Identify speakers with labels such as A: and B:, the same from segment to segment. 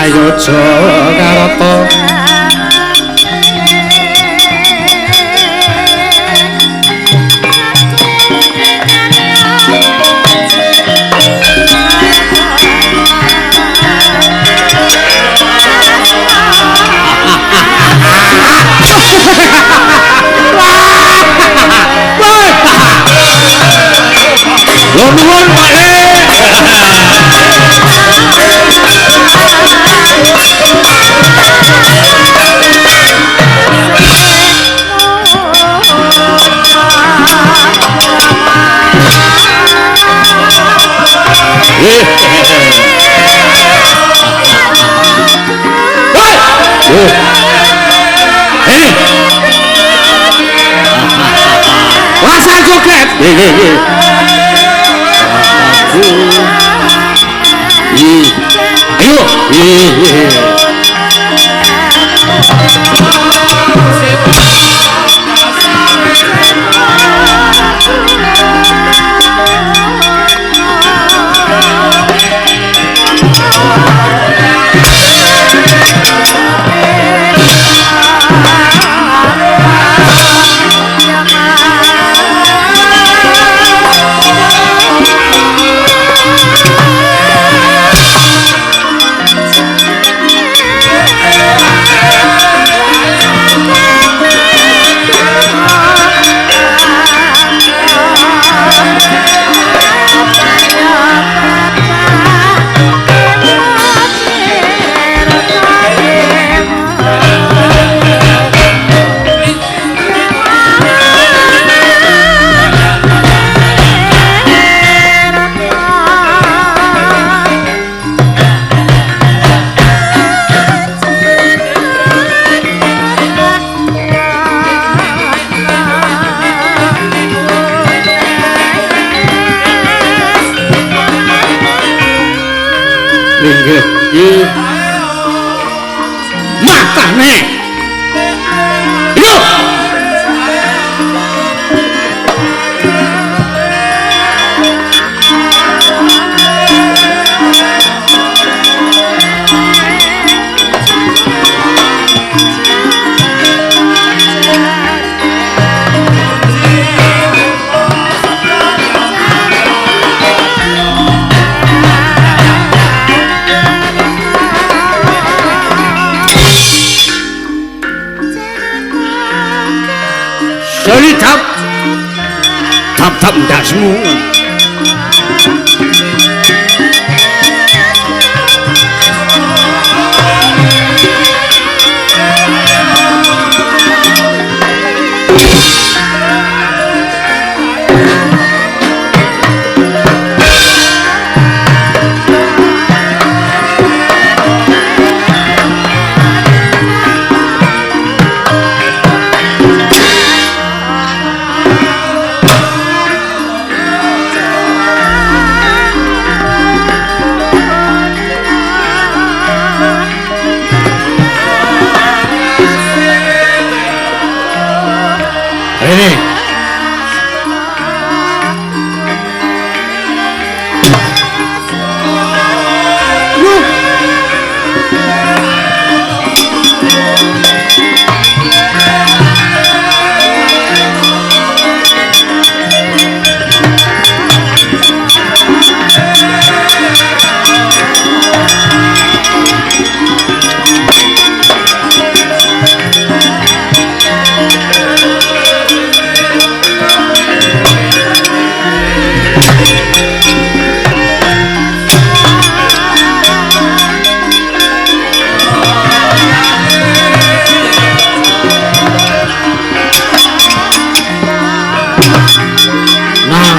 A: prayoja karata nuwun Pak Wasan joget. Ayo. Matane. Yo. Soli tap dasmu.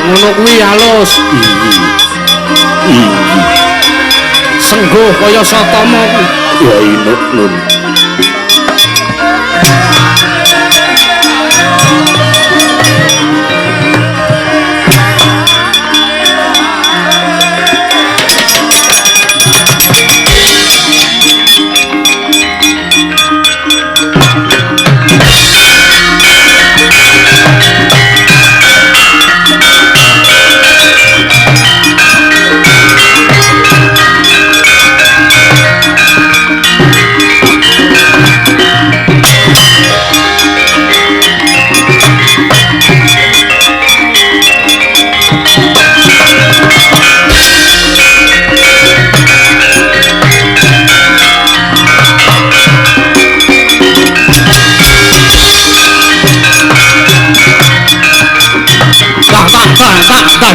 A: Ngono kuwi alus. Sengguh kaya Satama kuwi. Ya inuk nun.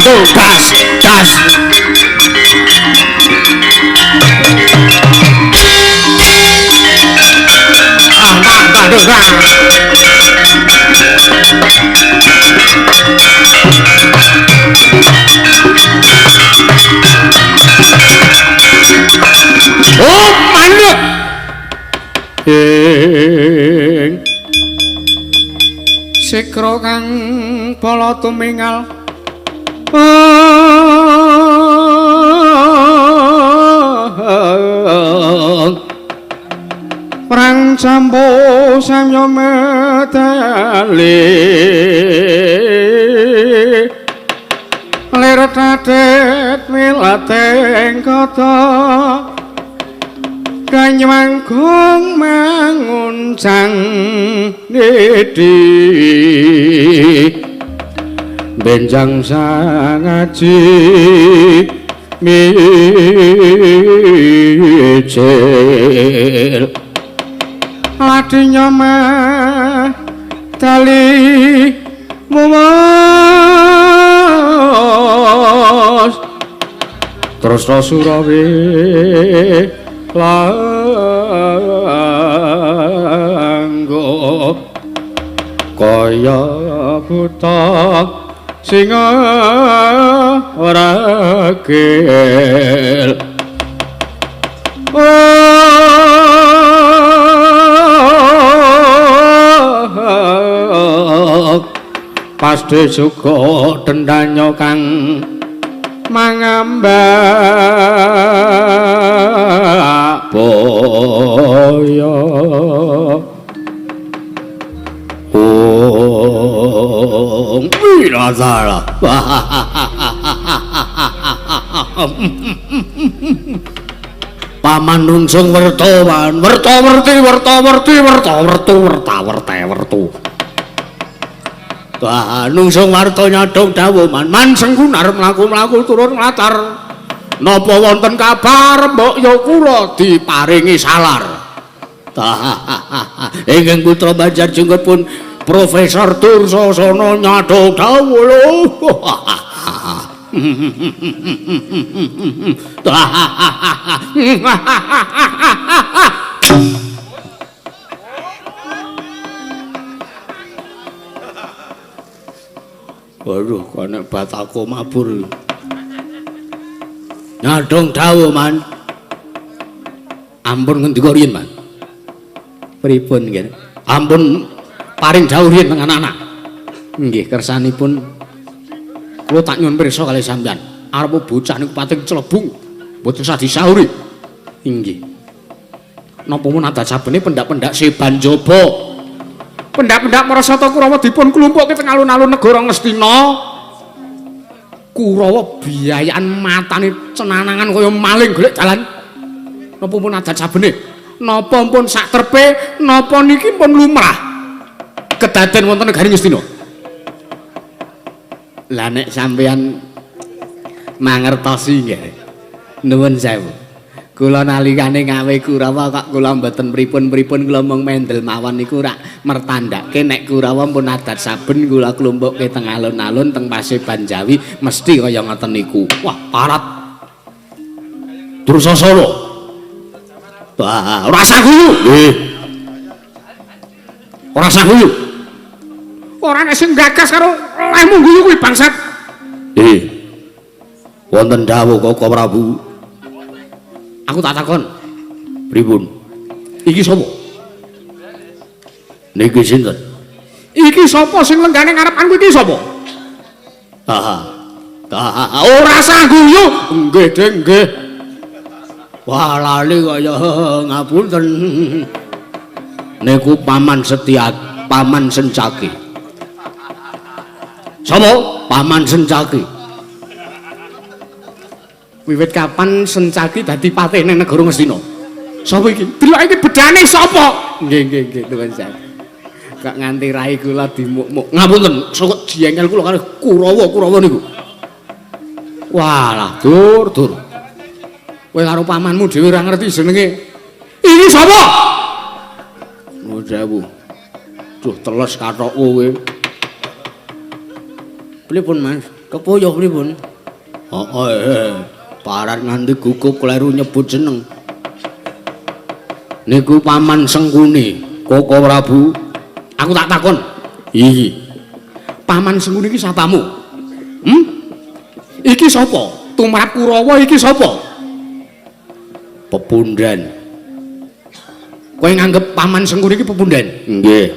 A: Aduh, gas, gas. Aduh, gas. Oh, manuk. Sikro kang pala tumingal perang campo samyo medali lir tadet milateng kata kanyangkung manguncang nidi benjang sangaji mijil ladinya mah tali mumas terus Surawi langgo kaya buta singa ragil pasti juga dendanyo kang mangambak boyo Wiradara Paman nungsung wertawan werta-werti nungsung warta nyadong dawuh man senggunar mlaku-mlaku turun latar napa wonten kabar mbok ya kula diparingi salar ingkang putra Banjar Jenggot pun Profesor Dursasana nyadong dawuh lho waduh kene batako mabur nyadong dawuh man ampun ngendika riyen man pripun nggih ampun paring dawuh riyen teng anak-anak nggih kersanipun kula tak nyuwun pirsa kalih sampeyan arep bocah niku pating celebung mboten usah disauri inggih napa mun adat sabene pendak-pendak Seban Jaba pendak-pendak Marasata Kurawa dipun klumpukke teng alun-alun negara Ngastina Kurawa biayaan matane cenanangan kaya maling golek dalan napa pun adat sabene napa pun sak trepe napa niki pun lumrah kedaden wonten negari Ngastina lah nek sampeyan mangertosi nggih nuwun sewu kula nalikane ngawe Kurawa kok kula mboten pripun-pripun kula mung mendel mawon niku rak mertandake nek Kurawa pun adat saben kula klumpukke teng alun-alun teng Paseban Jawi mesti kaya ngoten niku wah parat Dursasana wah ora usah guyu nggih ora usah guyu ora nek sing gagas karo lehmu guyu kuwi bangsat wonten dawuh Koko Prabu aku tak takon pripun iki sapa niki sinten iki sapa sing lenggane ngarepan kuwi iki sapa ora usah guyu nggih Deng nggih wah lali kaya ngapunten niku Paman Setyaki Paman Sencaki sapa Paman Sencaki wiwit kapan Sencaki dadi patene negara Ngastina sapa iki delok iki bedane sapa nggih nuwun sewu kok nganti rai kula dimuk-muk ngapunten sok jengkel kula karo Kurawa niku walah dur kowe karo pamanmu dhewe ora ngerti jenenge iki sapa nuwun sewu duh teles kathok kowe pripun Mas Kepoyo pripun? Parat nganti gugup kleru nyebut jeneng. Niku Paman Sengkuni, Koko Prabu. Aku tak takon. Iki. Paman Sengkuni iki sapamu? Iki sapa? Tumrap Kurawa iki sapa? Pepundhen. Kowe nganggep Paman Sengkuni iki pepundhen? Nggih.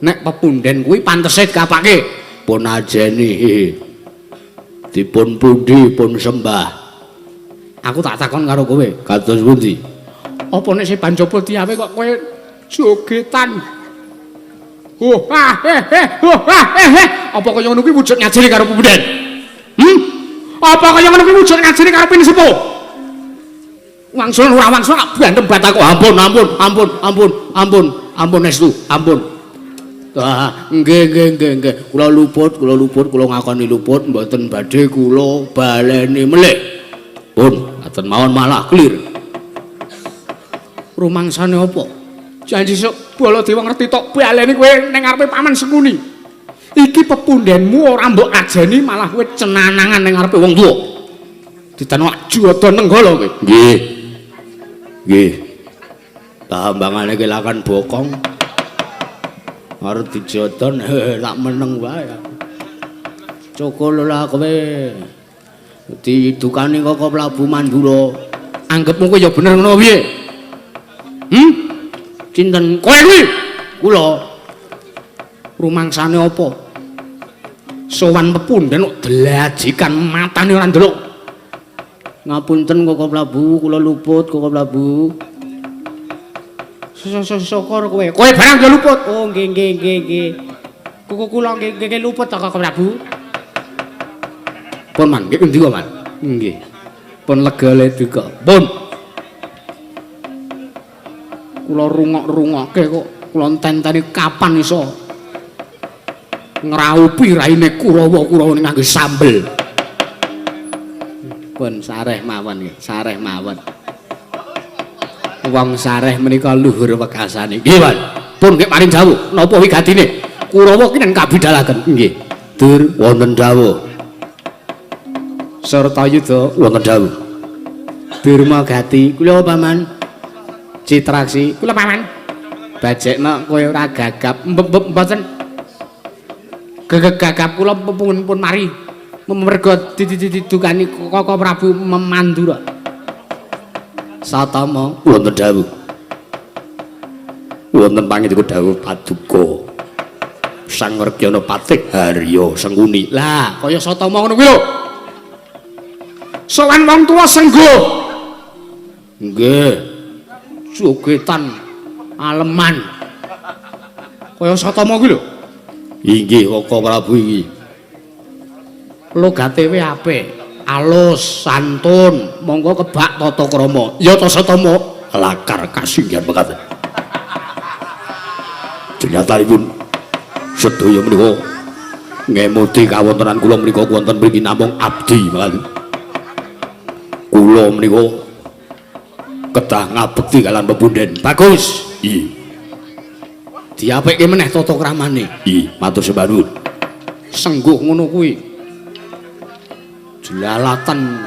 A: Nek pepundhen kuwi pantese kapake pun ajeni. Dipun pundi pun sembah. Aku tak takon karo kowe, kados pundi? Apa nek si Banjapa diawe kok kowe jogetan? Apa kaya ngono kuwi wujud ngajeni karo pepundhen? Apa kaya ngono kuwi wujud ngajeni karo pin sepuh? Wangsul ora wangsul bandem bataku. Ampun estu, ampun. Nggih. Kula luput, kula ngakoni luput mboten badhe kula baleni melih. Pun, aten mawon malah clear. Rumangsane apa? Janji sok Baladewa ngerti tok baleni kowe ning ngarepe Paman Sengkuni. Iki pepundhenmu ora mbok ajeni malah kowe cenanangan ning ngarepe wong tuwa. Ditanok juwada nenggala kowe. Nggih. Tambangane kelakan bokong. Arep dijodon tak meneng wae. Cokol lah kowe. Didukani Koko Prabu Mandura. Anggepmu kowe ya bener ngono piye? Cinten kowe kuwi? Kula. Rumangsane apa? Sowan pepundhen kok delajikan matane ora ndelok. Ngapunten Koko Prabu, kula luput Koko Prabu. Syukur kowe. Kowe barang ya luput. Oh nggih. Kula nggih luput to Koko Prabu. Pun man, nggih endi kok man? Nggih. Pun lega le duka. Pun. Kula rungok-rungokke kok kula enteni kapan iso ngraupi raine Kurawa ning nganggo sambel. Pun sareh mawon nggih, sareh mawon. Wong sareh menika luhur wekasane. Nggih, Wan. Pun nggih paring dawuh. Napa wigatine? Kurawa ki nen kabidalaken. Nggih. Dur wonten dawuh. Sartayuda wonten dawuh. Durma gati kula Paman. Citraksi kula Paman. Bajekna kowe ora gagap. Mboten. Gagap kula pun mari. Merga didukani Koko Prabu Mandura. Satama wonten dawuh. Wonten pangidika dawuh paduka Sang Werkyana Patih Harya Sengkuni. Lah, kaya Satama ngono kuwi lho. Sowan wong tuwa sengguh. Nggih. Jogetan aleman. Kaya Satama kuwi lho. Inggih Koko Prabu iki. Logate wae apik. Alus, santun, monggo kebak tata krama. Ya ta Satama, lakar kasinggihan mekaten. Jenyatanipun sedaya menika ngemuti kawontenan kula menika wonten mriki namung abdi mekaten. Kula menika kedah ngabekti kalian pepundhen. Bagus. Nggih. Diapikke meneh tata kramane. Nggih, matur sembah nuwun. Sengguh ngono kuwi. Jelalatan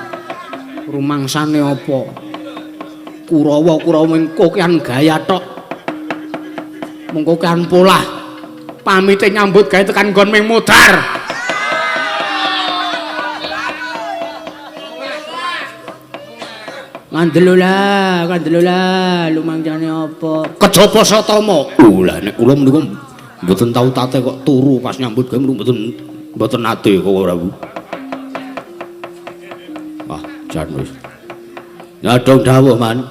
A: rumangsane apa? Kurawa mengko kian gaya tok. Mengko kian polah. Pamite nyambut gawe tekan nggon ming modar. Kandelola, lumangjane apa? Kejaba Satama. Lah nek kula menika mboten tau tate kok turu pas nyambut gawe mboten nate kok ora Bu. Jan wis. Ya dong dawuh man.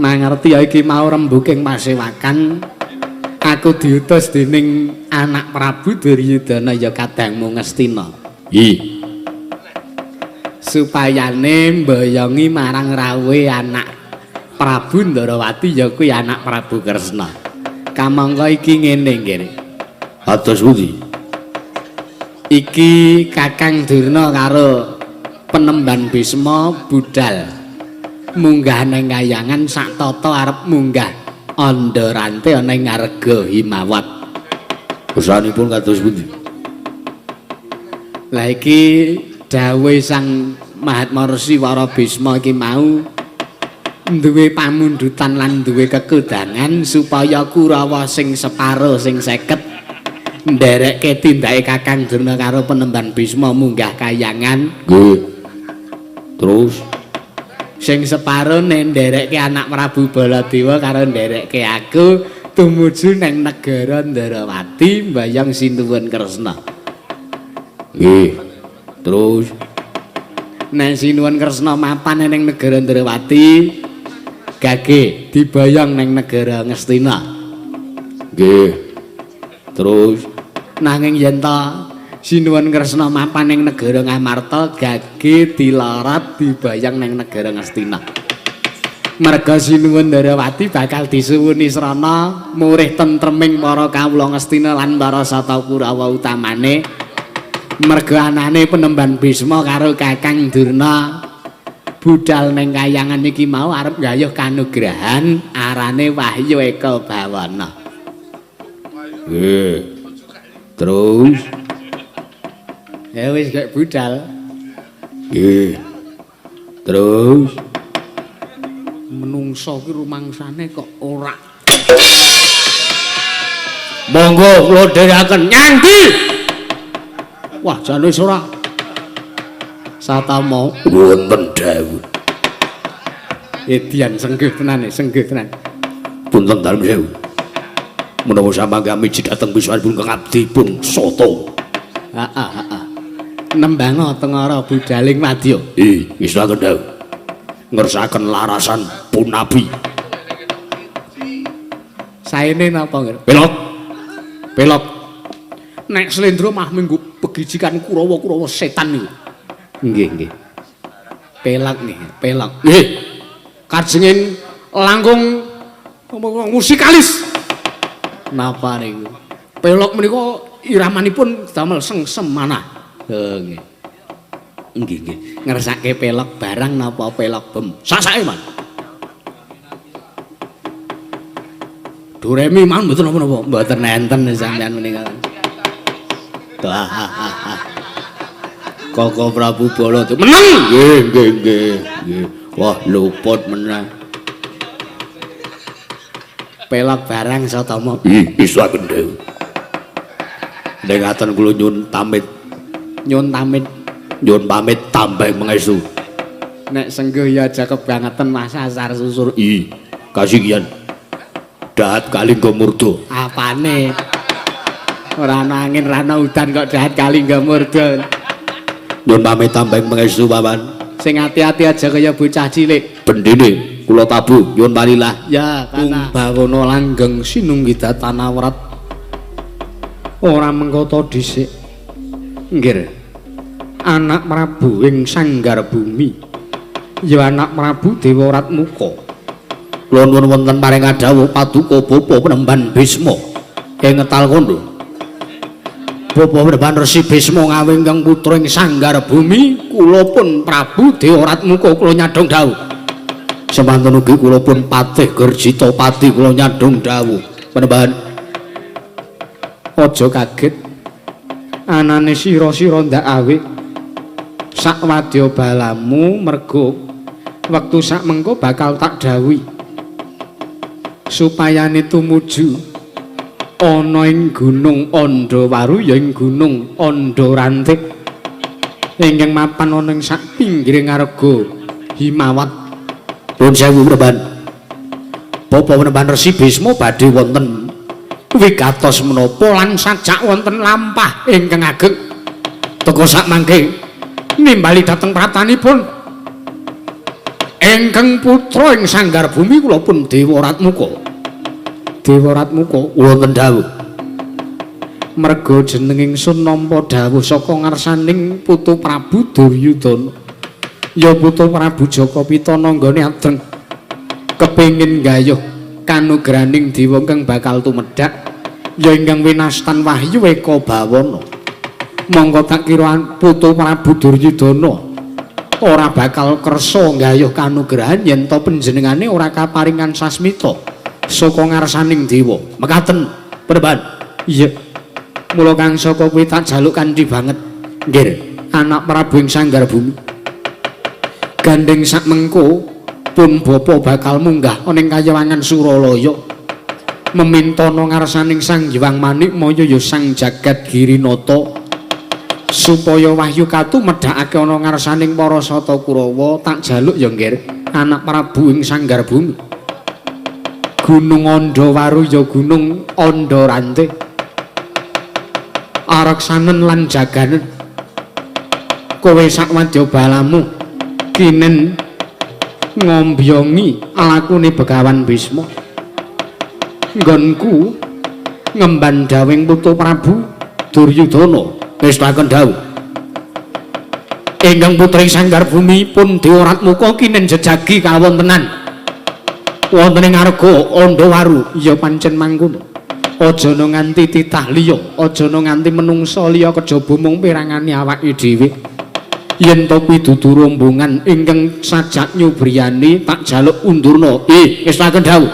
A: Mangerti ya iki mau rembuking pasewakan. Aku diutus dening anak Prabu Duryudana ya kadangmu Ngastina. Nggih. Supayane mboyongi marang rawuhe anak Prabu Ndarawati ya kuwi anak Prabu Kresna. Kamangka iki ngene nggih. Atus pundi? Iki Kakang Durna karo Penemban Bisma budal munggah ning kayangan sak tata arep munggah Andharante ana ing Ngarga Himawat.
B: Kersanipun kados pundi?
A: Lah iki dawuh Sang Mahatma Resi Wara Bisma iki mau duwe pamundutan lan duwe kekudangan supaya Kurawa sing separo sing 50 nderekke tindake Kakang Durna karo Penemban Bisma munggah kayangan.
B: Nggih. Terus
A: Sing separo nek nderekke anak Prabu Baladewa karo nderekke aku tumuju neng negara Ndarawati mbayang Sinuwun Kresna.
B: nggih. Terus
A: Nek Sinuwun Kresna mapan ning negara Ndarawati gage dibayang neng negara Ngastina.
B: nggih. Terus
A: Nanging yen ta Sinuwun Kresna mapan ning negara Ngamarta gage dilarat dibayang neng negara Ngastina. Merga Sinuwun Ndarawati bakal disuwuni srana murih tentreming para kawula Ngastina lan para sata Kurawa utamane. Merga anane Penemban Bisma karo Kakang Durna budal ning kayangan iki mau arep nggayuh kanugrahan arane Wahyu Eka Bawana.
B: nggih. Terus
A: Ya wis gak budal.
B: nggih. Terus
A: Menungso ki rumangsane kok ora.
B: monggo kula dherekaken
A: Nyandi. Wah, jane wis ora. Satama
B: wonten dawuh.
A: edian senggih tenan, senggih tenan.
B: Punten dalem sewu. Menawa sampeyan gamiji dhateng biswanipun Kang Abdi pun soto.
A: Heeh. Nembang tengara budaling madya.
B: Isnaken dawuh. Ngersakaken larasan punabi.
A: Saene napa nggih?
B: Pelot.
A: Pelot. Nek Slendra mah minggu pegijikan Kurawa-Kurawa setan niku. Nggih. Pelak nih, pelak.
B: Nggih.
A: Kajengin langkung musikalis. Napa niku? Pelok menika iramanipun damel sengsem manah. Nggih. Nggih. Ngersake pelok barang napa pelok bem. Sasake man. Doremi man mboten napa-napa. Mboten enten sampeyan menika. Koko Prabu Baladewa meneng.
B: Nggih. Wah, luput meneh.
A: Pelok barang satama.
B: Isnaken dawuh. Nek ngaten kula nyuwun pamit.
A: Nyun pamit.
B: Nyuwun pamit tambah mengestu.
A: Nek senggih ya aja kebangetan Mas Asar susur.
B: Kasigian. Dahat kalingga murda.
A: Apane? Ora ana angin, ora ana udan kok dahat kali nggak murda.
B: Nyuwun pamit tambah mengestu paman.
A: Sing ati-ati aja kaya bocah cilik.
B: Bendine kula tabuh nyuwun parilah.
A: Ya, kana bawana langgeng sinunggida tanawrat. Ora mengko dhisik. Nggih. Anak Prabu ing Sanggar Bumi. Ya anak Prabu Dewarat Muka.
B: Kula nuwun wonten paring dawuh paduka Bapa Penemban Bisma ing ngetal kono. Bapa Penemban Resi Bisma ngawingkang putra ing Sanggar Bumi, kula pun Prabu Dewarat Muka kula nyadong dawuh. Semanten ugi kula pun Patih Gerjita Pati kula nyadong dawuh. Penemban
A: Aja kaget. Anane sira-sira ndak awit. Sak wadya balamu mergo wektu sak mengko bakal tak dawuhi. Supayane tumuju ana ing Gunung Andawaru ya ing Gunung Andarantik ingkang mapan ana ing sak pinggiring Arga Himawat.
B: Nuwun sewu Penemban. Bapa Penemban Resi Bisma badhe wonten wigatos menapa lan sajak wonten lampah ingkang ageng teka sak mangke nimbali dhateng pratanipun ingkang putra ing Sanggar Bumi kula pun Dewarat Muka.
A: Dewarat Muka
B: Wonten dawuh
A: merga jeneng ingsun nampa dawuh saka ngarsaning putu Prabu Duryudana. Ya putu Prabu Jaka Pitana nggone adeng kepengin gayuh kanugraning dewa kang bakal tumedhak ya ingkang winastan Wahyu Eka Bawana. Monggo tak kira putu Prabu Duryudana ora bakal kersa gayuh kanugrahan yen to panjenengane ora kaparingan sasmita saka ngarsaning dewa.
B: mekaten Penemban.
A: Iya.
B: Mula kang saka kuwi tak jaluk kanthi banget. Nggih, anak Prabu ing Sanggar Bumi. Gandeng sak mengko pun bapa bakal munggah ana ing Kayewangan Suralaya. Memintana ngarsaning Sang Hyang Manikmaya ya Sang Jagat Girinata supaya wahyu katumedhakake ana ngarsaning para Sata Kurawa. Tak jaluk ya nggih, anak Prabu ing Sanggar Bumi. Gunung Andawaru ya Gunung Andarante. Areksanen lan jaganen. Kowe sak wadyabalamu kinen ngombyongi lakune Begawan Bisma. Nggonku ngemban dawing Putu Prabu Duryudana ngestaken dawuh. Ingkang putri Sanggar Bumi pun diorat muka kinen jejagi kawontenan wonten ing Arga Andawaru. Ya pancen mangkono. Aja ana nganti titah liya, aja ana nganti menungsa liya kejaba mung pirangane awake dhewe. Yen to kuwi dudu rombongan ingkang sajak nyubriyani, tak jaluk undurna. Ngestaken dawuh.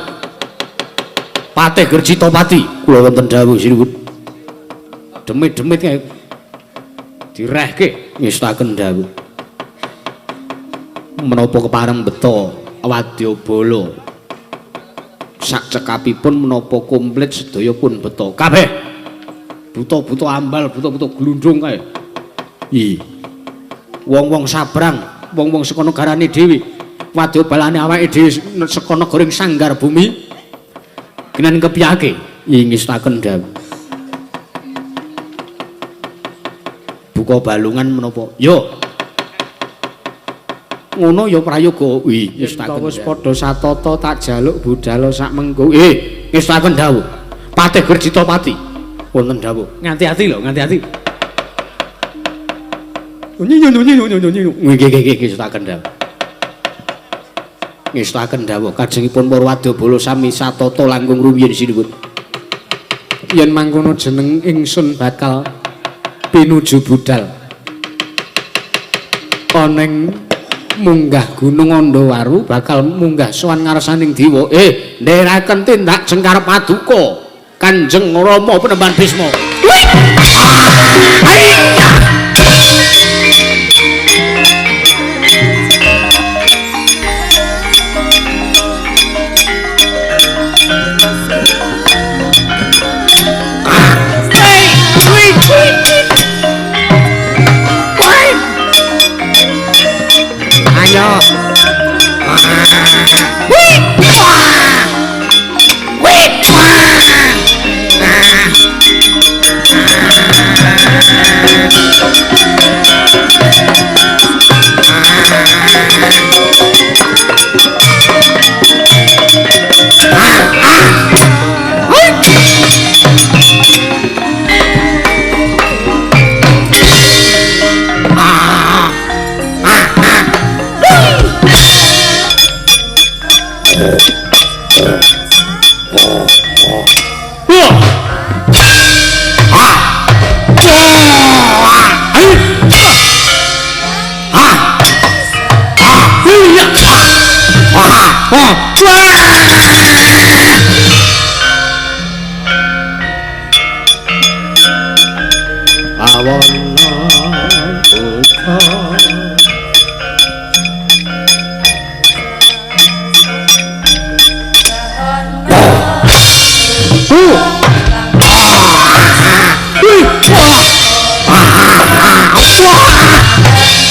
B: Patih Gercitapati, kula wonten dawuh sinuwun. Demit-demit kae direhke ngestaken dawuh. Menapa kepareng beta wadyabala sak cekapipun menapa komplit sedaya pun beta kabeh. Buta-buta ambal, buta-buta glundung kae. Wong-wong sabrang, wong-wong saka negarane dhewe, wadyabalane awake dhewe saka negaring Sanggar Bumi. Kenen kepiyake ngestaken dawuh. Buka balungan menapa? Yo. Ngono ya prayoga. Ngestaken wis padha satata tak jaluk budhal sak mengko. Ngestaken dawuh. Patih Gercitapati. Wonten dawuh. Nganti-ati lho, nganti-ati. Nggih ngestaken dawuh. Ngestaken dawuh kajengipun para wadyabala sami satata langkung rumiyin sinuwun. Yen mangkono jeneng ingsun bakal pinuju budal oneng munggah Gunung Andawaru, bakal munggah sowan ngarsaning dewa. Ndherekaken tindak Cengkar Paduka Kanjeng Rama Penemban Bisma.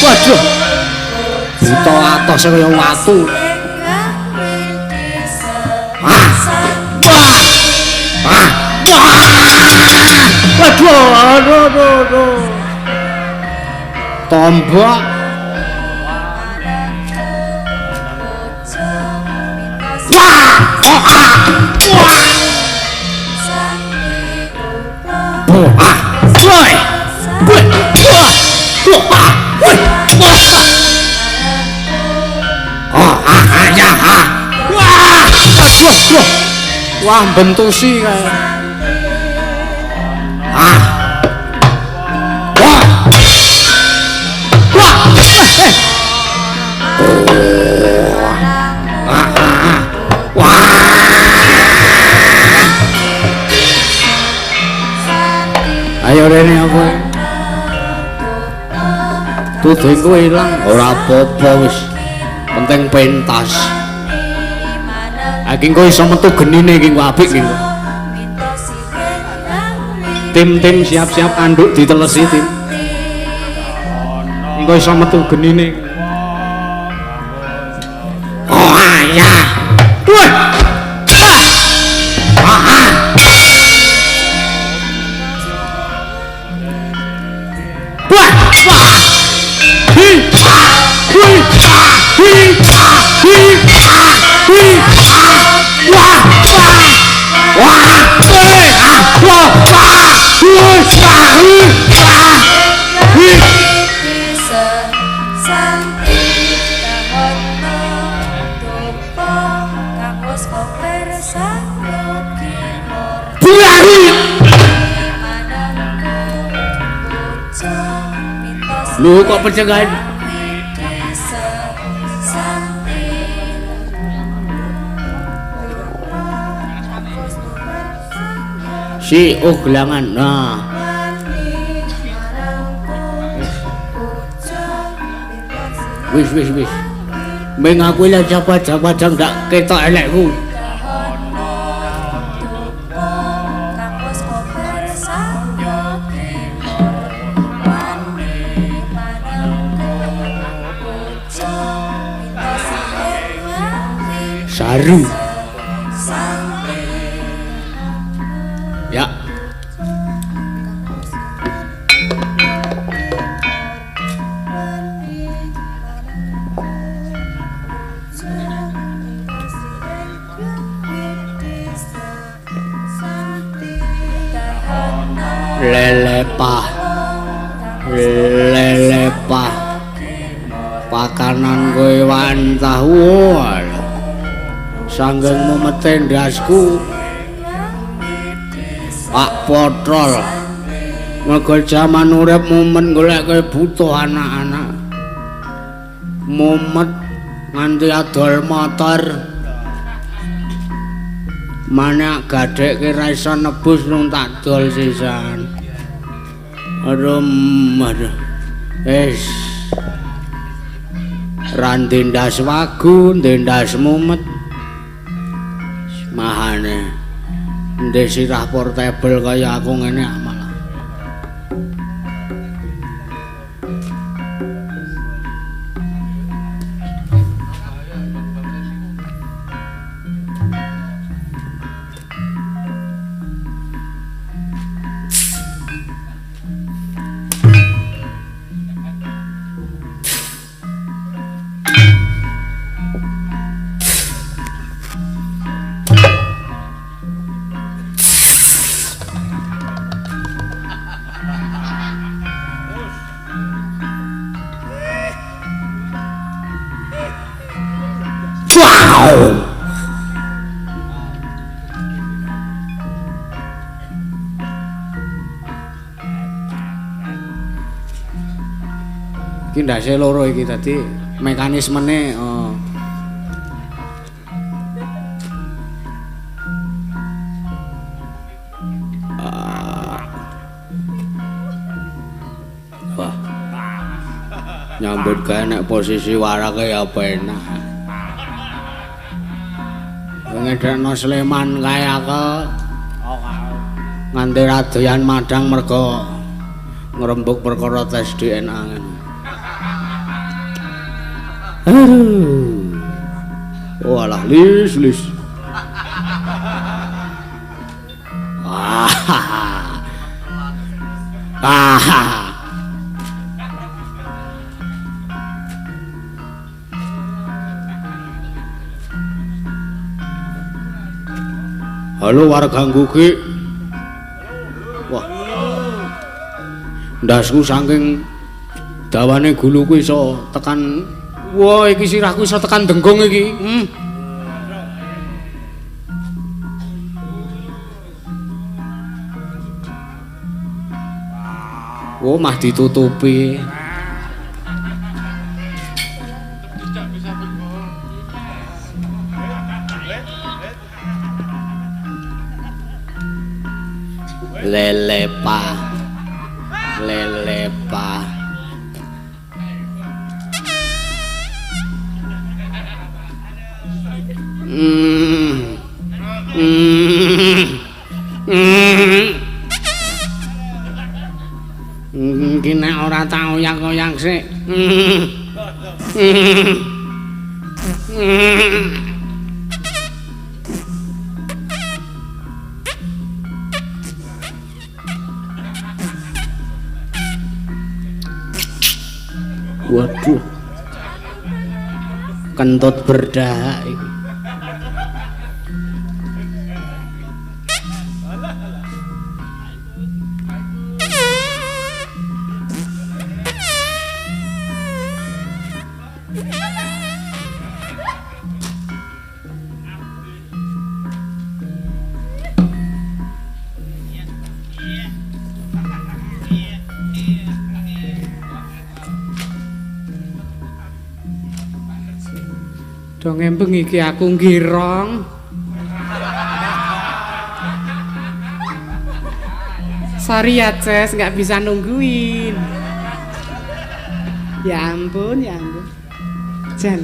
B: Waduh, buta atos kaya watu. Waduh, tombak. Wah, bentusi kae. rene kowe. Tuduh kowe ilang ora apa-apa wis. Penting pentas. Iki kowe iso metu genine iki apik iki. Tim siap-siap anduk ditelesi tim. Engko iso metu genine. Oh ya. Wah. Lu kok pencegahan? Si gelangan. Nah. Wis. Meng aku lah jabat-jabat ndak ketok elekku. Saru. Ya. Lelepah pakanan kowe wantah wol sanggeng memeten ndasku Pak Potrol mergo jaman urip mumet golek kowe butuh anak-anak mumet nganti adol motor mana gadhekke ra iso nebus nung tak dol sisan. Aduh, rantindas wagu, tindas mumet, mahane, desirah portable kaya aku ngene amal. Iki ndase loro iki dadi mekanismene wah nyambut gawe nek posisi warake ya penak. Ngedekno Sleman kae aku nganti radoyan madang mergo ngrembug perkara tes DNA ngene. Walah lis. Halo warga Ngguki. Wah. Ndasku saking dawane guluku iso tekan. Wah, iki sirahku iso tekan denggong iki. Oh, mah ditutupi. Lelepah lele pa Kene ora tau oyak-oyak sik. Waduh. Kentut berdahak iki.
A: Dong embeng iki aku ngirong. Sorry ya, Ces, nggak bisa nungguin. Ya ampun, ya ampun. Jan.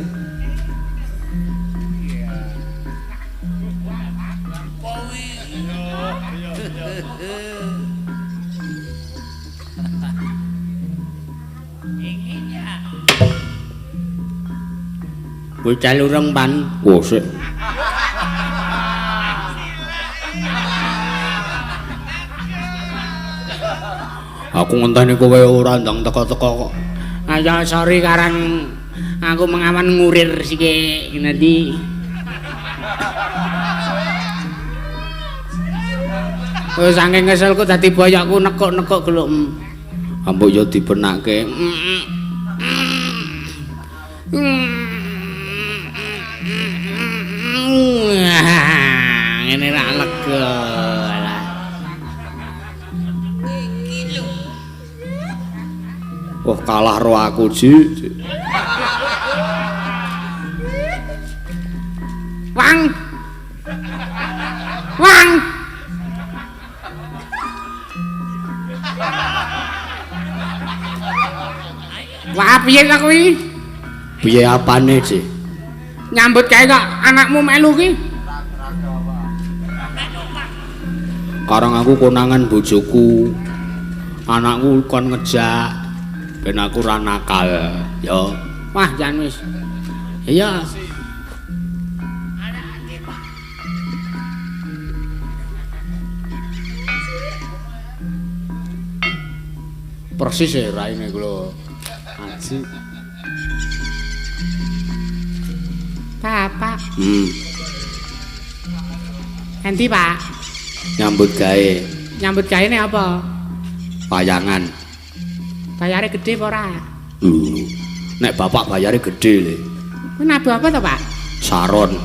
B: Bocah lureng pan. Oh, sik. Aku ngenteni kowe ora ndang teko-teko kok.
A: Ayo sorry karang aku mengawan ngurir sike nanti. Wis saking keselku dadi boyokku nekuk-nekuk geluk.
B: Ambok yo dibenake.
A: Ngene ra lega lah.
B: Wah, kalah ro aku, Ji.
A: Wang. Wang. Wah, piye kok kuwi?
B: Piye apane, Ji?
A: Nyambut kae kok anakmu melu ki.
B: Karang aku konangan bojoku. Anakku kon ngejak ben aku ra nakal, ya.
A: Wah, jan wis.
B: Iya. Persis ya raine kula. Aji.
A: Bapak. Endi, Pak?
B: Nyambut gawe.
A: Nyambut gawe ne apa?
B: Payangan.
A: Bayare gede apa ora?
B: Nek bapak bayare gede le.
A: Kuwi nabo apa to, Pak?
B: Saron.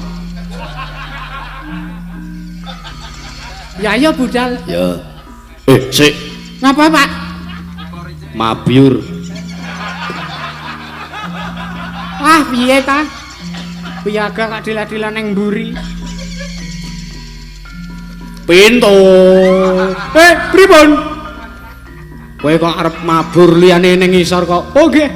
A: Ya ayo budal.
B: Ya. Sik.
A: Ngapa, Pak?
B: Mabyur.
A: Wah, piye ta? Piyaga kok dila-dila neng mburi.
B: Pintu.
A: Pripun?
B: Kowe kok arep mabur liyane ning ngisor kok.
A: Oh, nggih.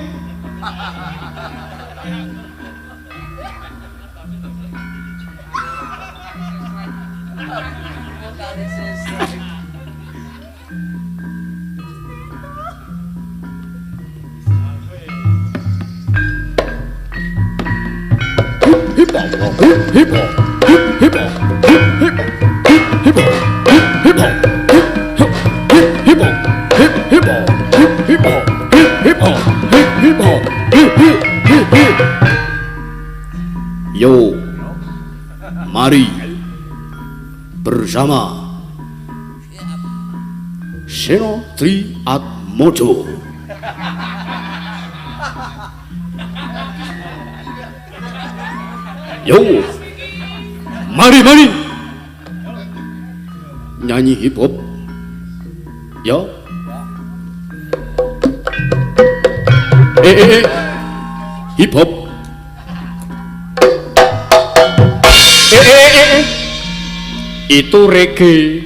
B: Yo, mari bersama Seno Tri Atmojo. Yo, mari nyanyi hip hop. Yo, hip hop. Itu reggae.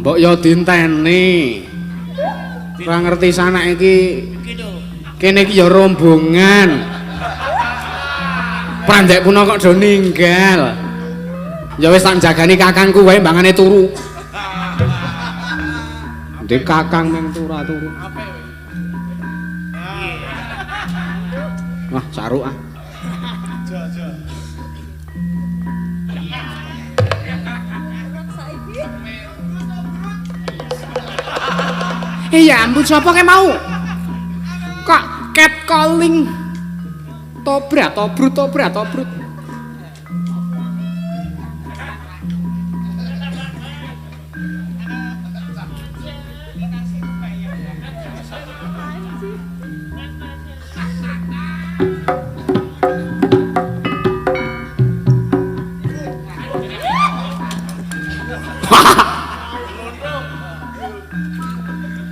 A: Mbok yo dinteni. Ora ngerti sanak iki. Kene iki ya rombongan. Prandek puna kok do ninggal. Ya wis tak jagani kakangku wae mbangane turu. Ndek kakang mung turu. Wah, saruk ah. Iya, ampun sapa ke mau? Kok cat calling? Tobrut.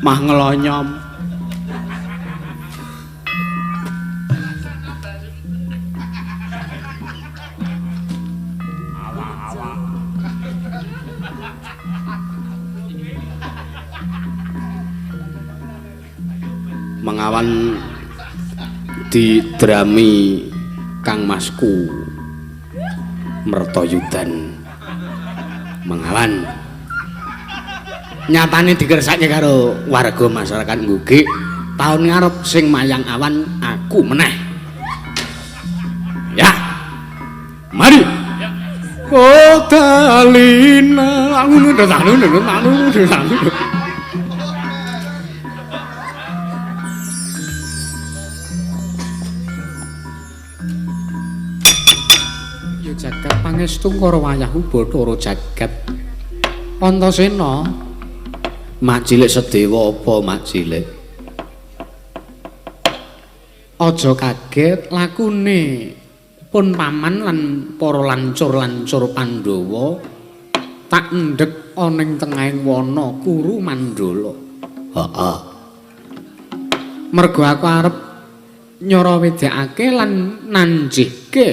A: Mah ngelonyom. Mengawan didrami Kang Masku Mertoyudan. Mengawan nyatane dikersake karo warga masyarakat Nggugik taun ngarep sing mayang awan aku meneh ya mari oh dalina ngono ya jagat pangestu karo wayahku Bathara Jagat Antasena. Mak cilik sedewa apa mak cilik? Aja kaget lakune pun paman lan para lancur-lancur Pandhawa tak endhek ana ing tengahing wana Kuru Mandala. Heeh. Mergo aku arep nyara wedekake lan nanjihke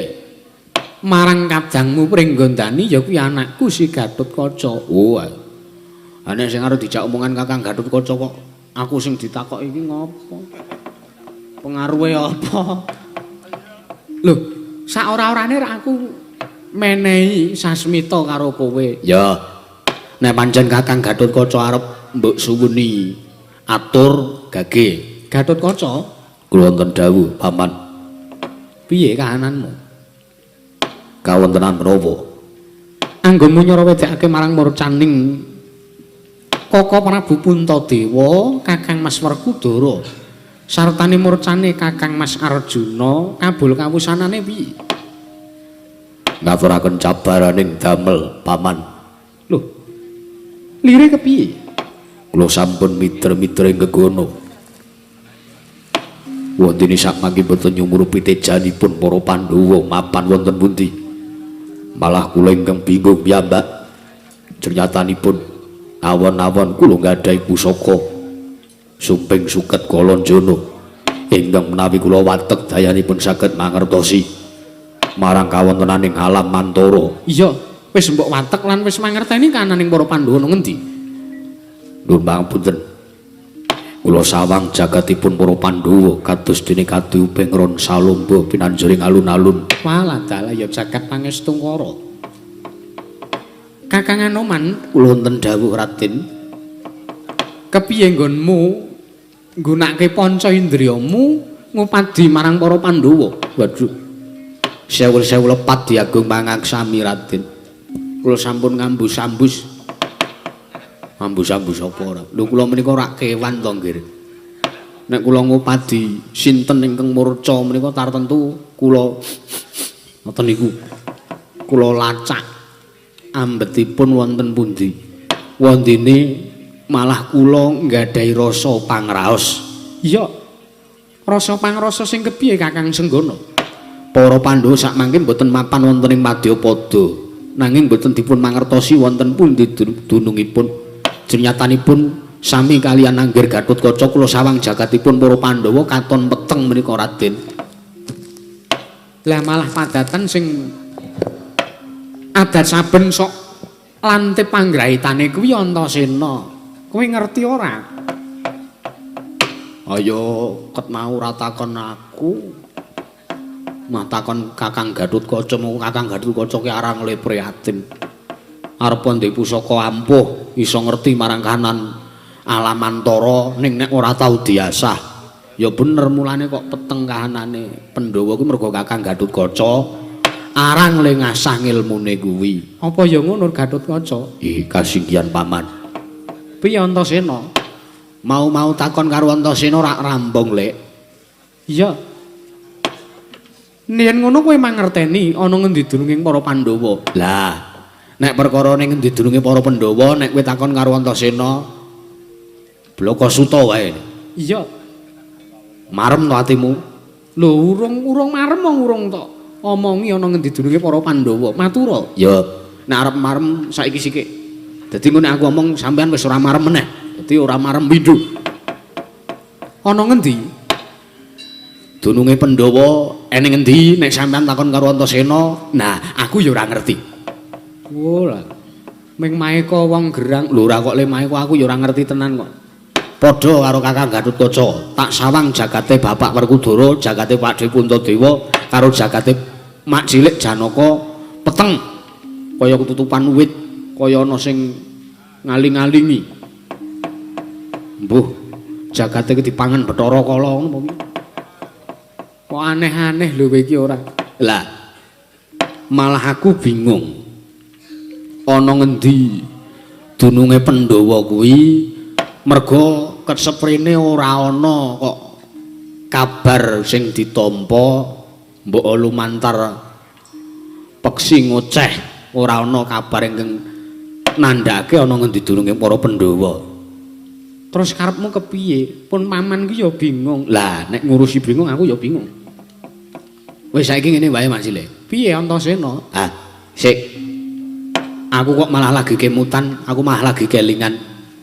A: marang kadangmu Pringgondani ya kuwi anakku si Gatotkaca. Oh. Ane sing arep dijak omongan Kakang Gatotkaca kok aku sing ditakok iki ngopo? Pengaruhe apa? Lho, sak ora-orane aku menehi sasmita karo kowe. Ya. Nek pancen Kakang Gatotkaca arep mbok suwuni atur gage. Gatotkaca, kula wonten dawuh, Paman. Piye kahananmu? Kawontenan menapa? Anggonmu nyara wedekake marang Murcaning Koko Prabu Puntadewa, Kakang Mas Werkudara, sartane murcane Kakang Mas Arjuna, kabul kawusanane piye? Ngaturaken cabaraning damel, Paman. Lho. Lire kepiye? Kula sampun miter-mitering gegono. Wondene sakmangke boten nyumurupi tejanipun para Pandhawa mapan wonten pundi. Malah kula ingkang bingung piyambak. Ternyatanipun awan-awan kula nggadahi pusaka sumping suket Kalanjana ingkang menawi kula watek dayanipun saged mangertosi marang kawontenaning alam Mantara. Iya, wis mbok watek lan wis mangerteni kananing para Pandhawa ngendi? Nuwun pangapunten. Kula sawang jagatipun para Pandhawa kados dene kaduping ron salomba pinanjuring alun-alun. Walah dalah ya jagat pangestu kara. Kakang Anoman, kula wonten dawuh Raden. Kepiye nggonmu nggunakake panca indriyamu ngupadi marang para Pandhawa? Waduh. Sewu-sewu lepat diagung pangaksami Raden. Kula sampun ngambus-ambus. Ambus-ambus apa ora? Lho kula menika ora kewan to nggih. Nek kula ngupadi sinten ingkang murca menika tartentu kula ngoten niku. Kula lacak ambetipun wonten pundi? Wondene malah kula nggadahi rasa pangraos. Iya. Rasa pangrasa sing kepiye Kakang Senggana? Para Pandhawa sakmangke boten mapan wonten ing Madyapada, nanging boten dipun mangertosi wonten pundi dunungipun. Jenyatanipun sami kaliyan Anggir Gatotkaca kula sawang jagatipun para Pandhawa katon peteng menika Raden. Lah malah padatan sing adat saben sok lan te panggraitane kuwi Antasena. Kowe ngerti ora?
B: Ayo ket mau ora takon aku. Mah takon Kakang Gatotkaca, mau Kakang Gatotkaca ki arang le prihatin. Arep ndek pusaka ampuh, iso ngerti marang kanan alamantara ning nek ora tau diasah. Ya bener mulane kok peteng kahanane Pandhawa kuwi mergo Kakang Gatotkaca arang le ngasah ngilmune kuwi.
A: Apa ya ngono Gatotkaca?
B: Ih, kasinggihan paman.
A: Piye Antasena?
B: Mau takon karo Antasena rak rambung, Lek.
A: Iya. Yen ngono kowe mangerteni ana ngendi dununging para Pandhawa?
B: Lah, nek perkara ning ngendi dununge para Pandhawa, nek kowe takon karo Antasena, Blakasuta wae.
A: Iya.
B: Marem to atimu?
A: Lho, urung marem wong urung tok. Omongi ana ngendi dununge para Pandhawa. Matura.
B: Ya, nek arep marem saiki sithik. Dadi engko nek aku omong sampean wis ora marem meneh. Dadi ora marem pindho.
A: Ana ngendi?
B: Dununge Pandhawa eneng endi nek sampean takon karo Antasena? Nah, aku ya ora ngerti.
A: Oh lah. Ming maeka wong gerang.
B: Lho ora kok le maeka aku ya ora ngerti tenan kok. Padha karo Kakang Gatotkaca, tak sawang jagate Bapak Werkudara, jagate Pakdhe Puntadewa karo jagate Mak Cilik Janaka peteng kaya ketutupan wit, kaya ana sing ngaling-alingi. Mbuh, jagate iki dipangan Bathara Kala ngono apa piye?
A: Kok aneh-aneh lho kowe iki ora.
B: Lah, malah aku bingung. Ana ngendi dununge Pandhawa kuwi merga keseprene ora ana kok kabar sing ditampa mbok lumantar peksi ngoceh ora ana kabar ingkang nandhake ana ngendi dununge para Pandhawa.
A: Terus karepmu kepiye? Pun paman ki ya bingung.
B: Lah, nek ngurusi bingung aku ya bingung. Wis saiki ngene wae Mas Cile.
A: Piye Antasena?
B: Ah, sik. Aku kok malah lagi kemutan, aku malah lagi kelingan.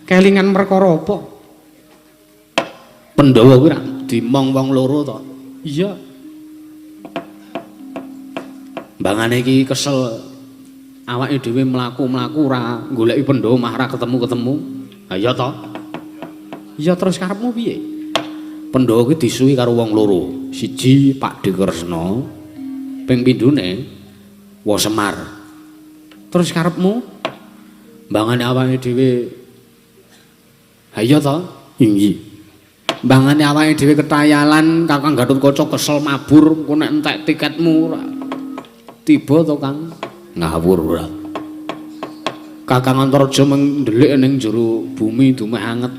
A: Kelingan perkara apa?
B: Pandhawa kuwi rak dimong wong loro to.
A: Iya.
B: Mbangane iki kesel awake dhewe mlaku-mlaku ora goleki Pandhawa mah ora ketemu-ketemu. Ha iya to.
A: Iya terus karepmu piye?
B: Pandhawa kuwi disuwi karo wong loro. Siji Pakdhe Kresna, ping pindhone Wasemar.
A: Terus karepmu?
B: Mbangane awake dhewe. Ha iya to? Inggih. Mbangane awake dhewe ketayalan Kakang Gatotkaca kesel mabur engko nek entek tiketmu ora tiba to Kang. Ngawur ora. Kakang Antareja mendelik ning jero bumi dumeh anget.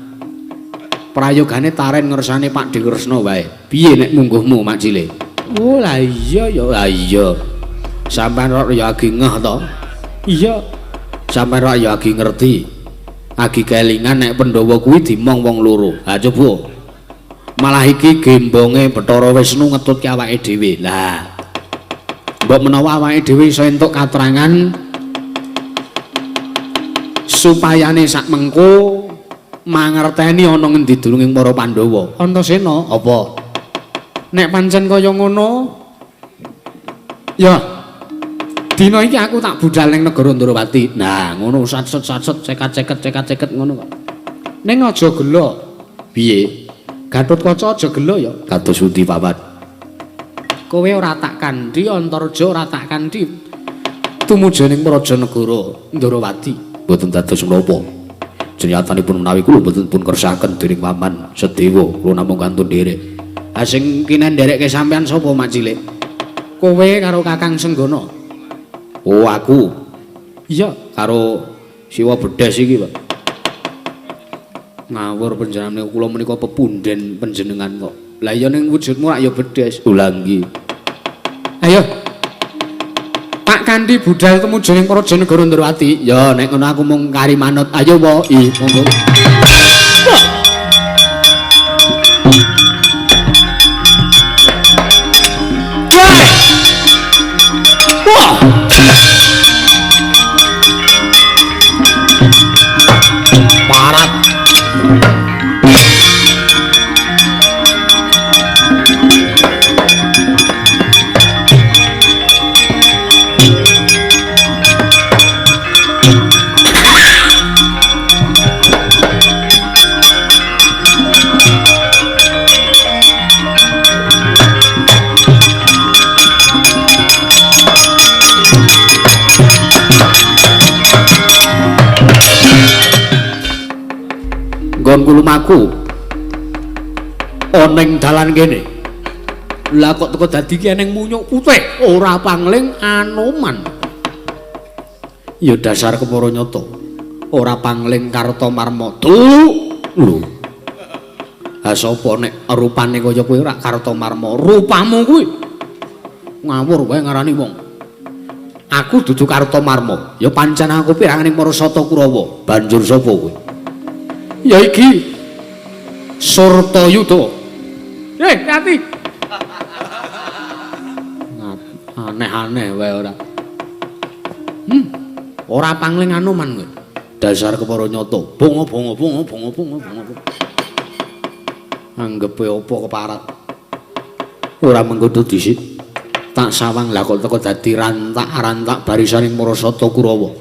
B: Prayogane taren ngersane Pakdhe Kresna wae. Piye nek mungguhmu Mak Cile?
A: Oh lah iya ya.
B: Lah iya. Sampeyan kok ya agi ngeh to?
A: Iya.
B: Sampeyan kok ya agi ngerti. Agi kelingan nek Pandhawa kuwi dimong wong loro. Ha coba. Malah iki gembonge Bathara Wisnu ngetutke awake dhewe. Lah. Mbok menawa awake dhewe iso entuk katrangan supayane sak mengko mangerteni ana ngendi dununging para Pandhawa.
A: Antasena,
B: Apa?
A: nek pancen kaya ngono ya dina iki aku tak budal ning negara Ndrawati.
B: Nah, ngono satset-satset cekat-ceket ngono kok.
A: Ning aja gelo.
B: Piye?
A: Gatotkaca aja gelo ya.
B: Kados pundi Papat?
A: Kowe ora tak kandhi, Antareja ora tak kandhi. Tumuju ning Prajanegara Ndrawati.
B: Mboten dados menapa. Jenyatanipun menawi kula mboten pun kersakaken dening paman Sedewa, kula namung kantun nderek. Ha sing kinen nderekke sampean sapa Mak Cilik?
A: Kowe karo Kakang Senggana.
B: Oh, aku
A: Iya,
B: karo Siwa Bedes iki, Pak.
A: ngawur panjenengane kula menika pepunden panjenengan kok. Lah iya ning wujudmu rak ya Bedes.
B: Ulangi.
A: Ayo. Tak kanthi budal tumuju ning Prajanegara Ndrawati.
B: Ya nek ngono aku mung kari manut. Ayo po. Ih, monggo. Wah. Parat. nggonku lumaku ana ing dalan kene. Lah kok teko dadi ki eneng munyuk putih ora pangling Anoman. Ya dasar kepara nyata. Ora pangling Kartomarma. Lho. Ha sapa nek rupane kaya kowe ora Kartomarma? Rupamu kuwi ngawur wae ngarani wong. Aku dudu Kartomarma. Ya pancen aku piranganing Marasata Kurawa. Banjur sapa kowe? Ya iki Surtayuda. Hati. Aneh-aneh wae ora. Ora pangling Anoman kowe. Dasar kepara nyata. Bongo. Anggepe apa keparat? Ora mengkono dhisik. Tak sawang lah kok teko dadi rantak-rantak barisaning Marasata Kurawa.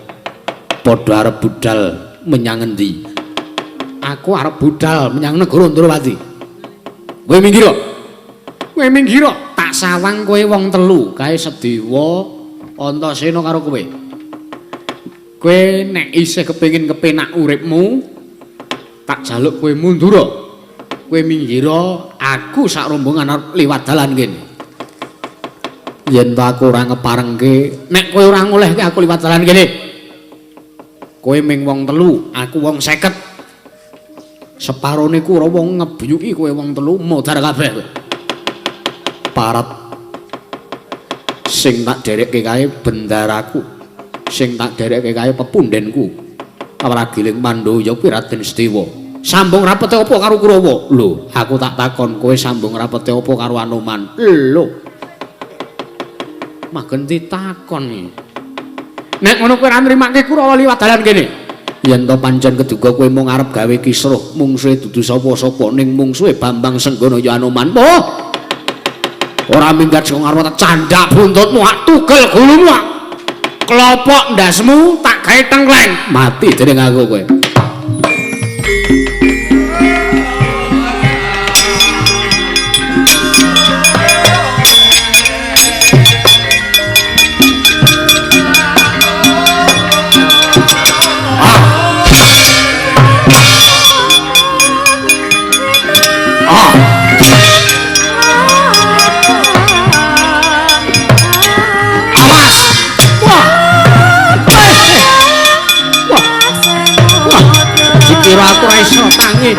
B: Padha arep budal menyang endi? Aku arep budal menyang negara Ndrawati. Kowe minggir. Tak sawang kowe wong telu, kae Sedewa, Antasena karo kowe. Kowe nek isih kepengin kepenak uripmu, tak jaluk kowe mundur. Kowe minggir, aku sak rombongan arep liwat dalan kene. Yen to aku ora ngeparengke, nek kowe ora ngolehke aku liwat dalan kene. Kowe ming wong telu, aku wong 50. Separone ku ora wong ngebyuki kowe wong telu modar kabeh kowe. Parat sing tak derekke kae bendaraku, sing tak derekke kae pepundhenku. Pragiling Pandhawa kuwi Raden Sedewa. Sambung rapete apa karo Kurawa? Lho, aku tak takon kowe sambung rapete apa karo Anoman? Lho. Magen ditakon iki. Nek ngono kowe ora nrimake Kurawa liwat dalan kene. Yen to pancen keduga kowe mung arep gawe kisruh, mungsuhe dudu sapa-sapa ning mungsuhe Bambang Senggana ya Anoman. Oh. Ora minggat sing ngarep tak candak buntutmu, ak tugel gulumu. Klopok ndasmu tak gawe tengkleng. Mati dening aku kowe. Kira aku ora iso tangi.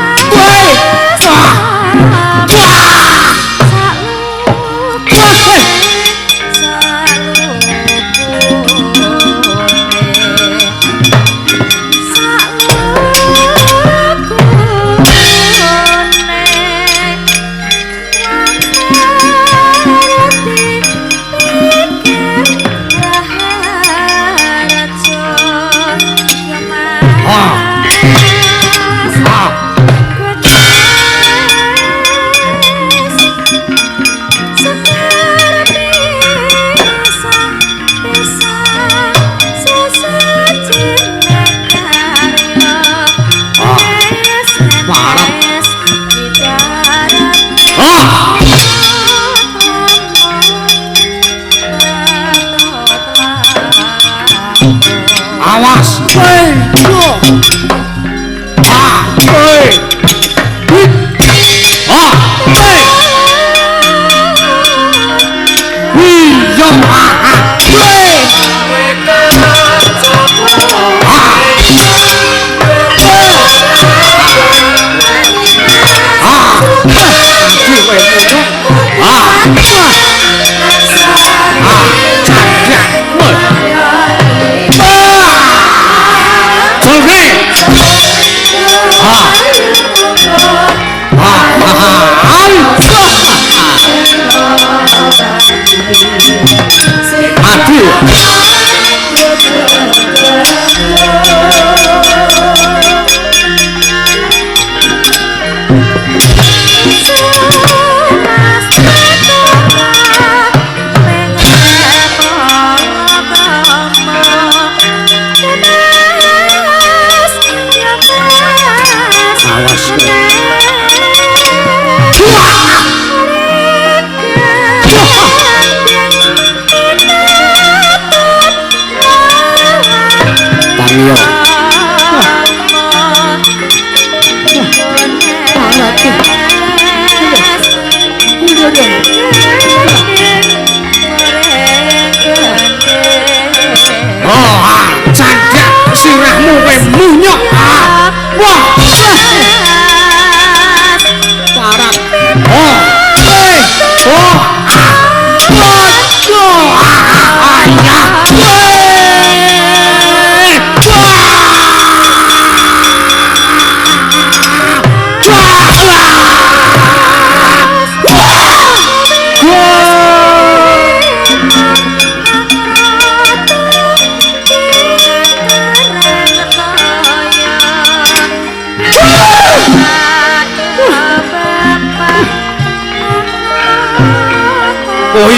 B: Awas,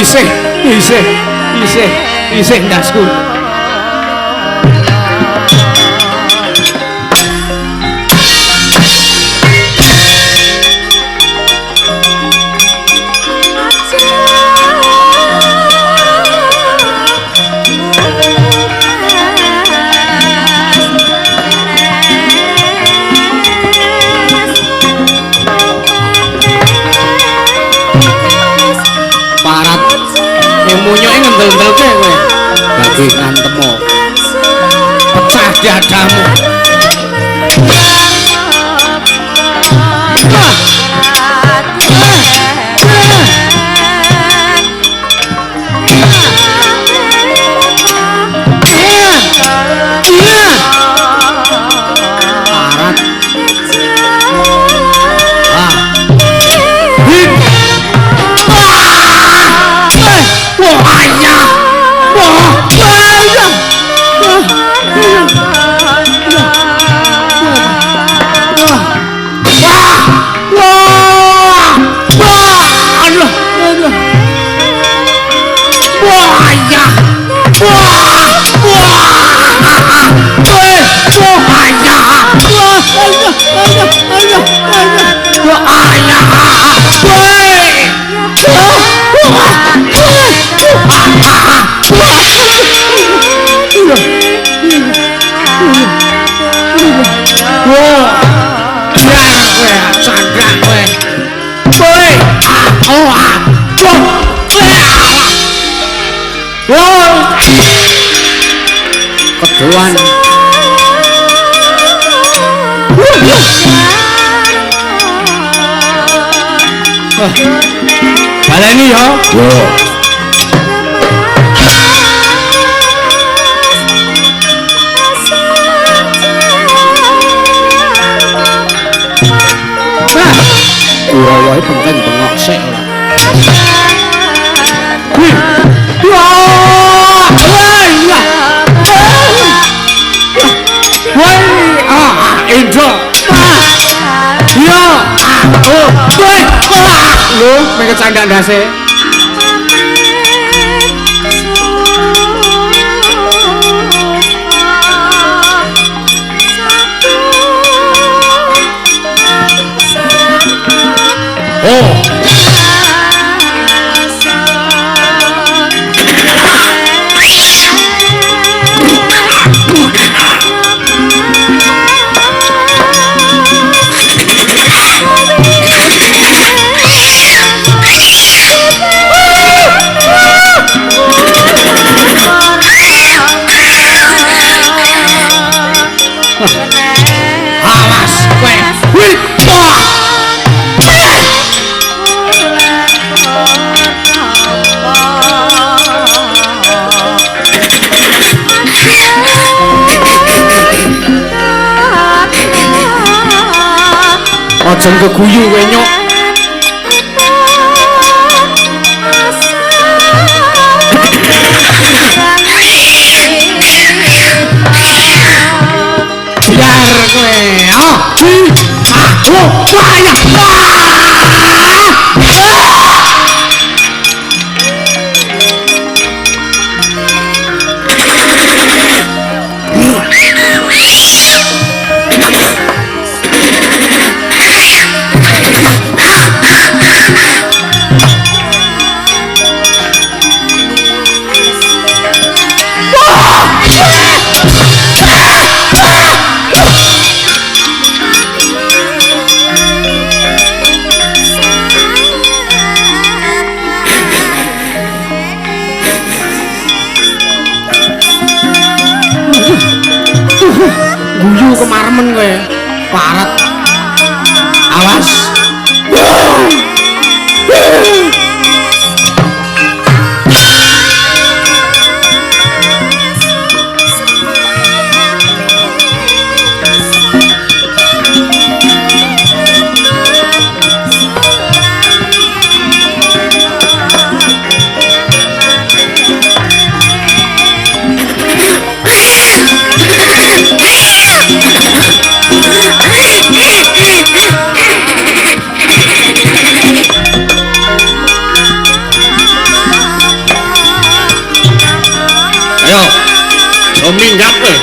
A: isih ndasku. Munyoke ngendel-ndelke kowe. Dadi ngantemo. Pecah dadamu. Keduan baleni ya yo wae penting bengok sik ora Indra yo lho mengke candhak ndase aja keguyu kowe nyok biar kowe guyu kemaremen kowe parat awas
B: Ayo. Yo minggat kowe.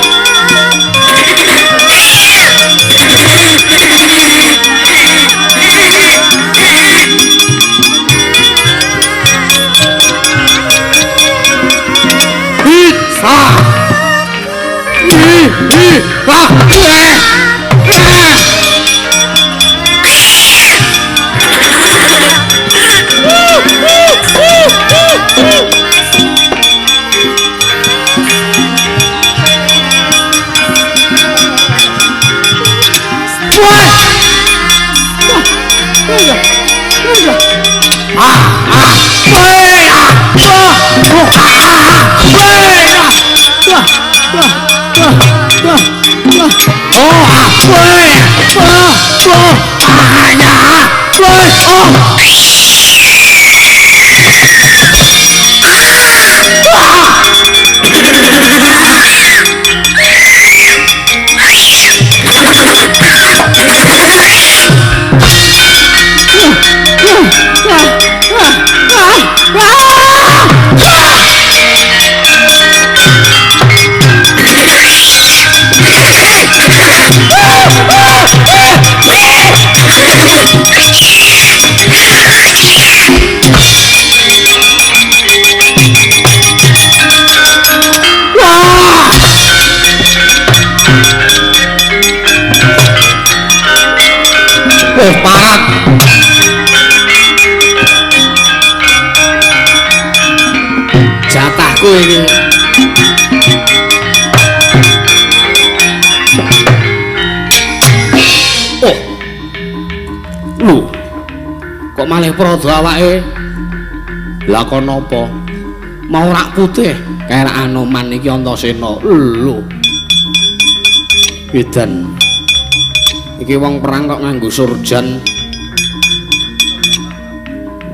B: Parat. Jatahku ini. Oh. Lu. Kok malih prada awake? Lah kon napa? Mau rak putih kaya Anoman iki Antasena. Lho. Edan. Iki wong perang kok nganggo surjan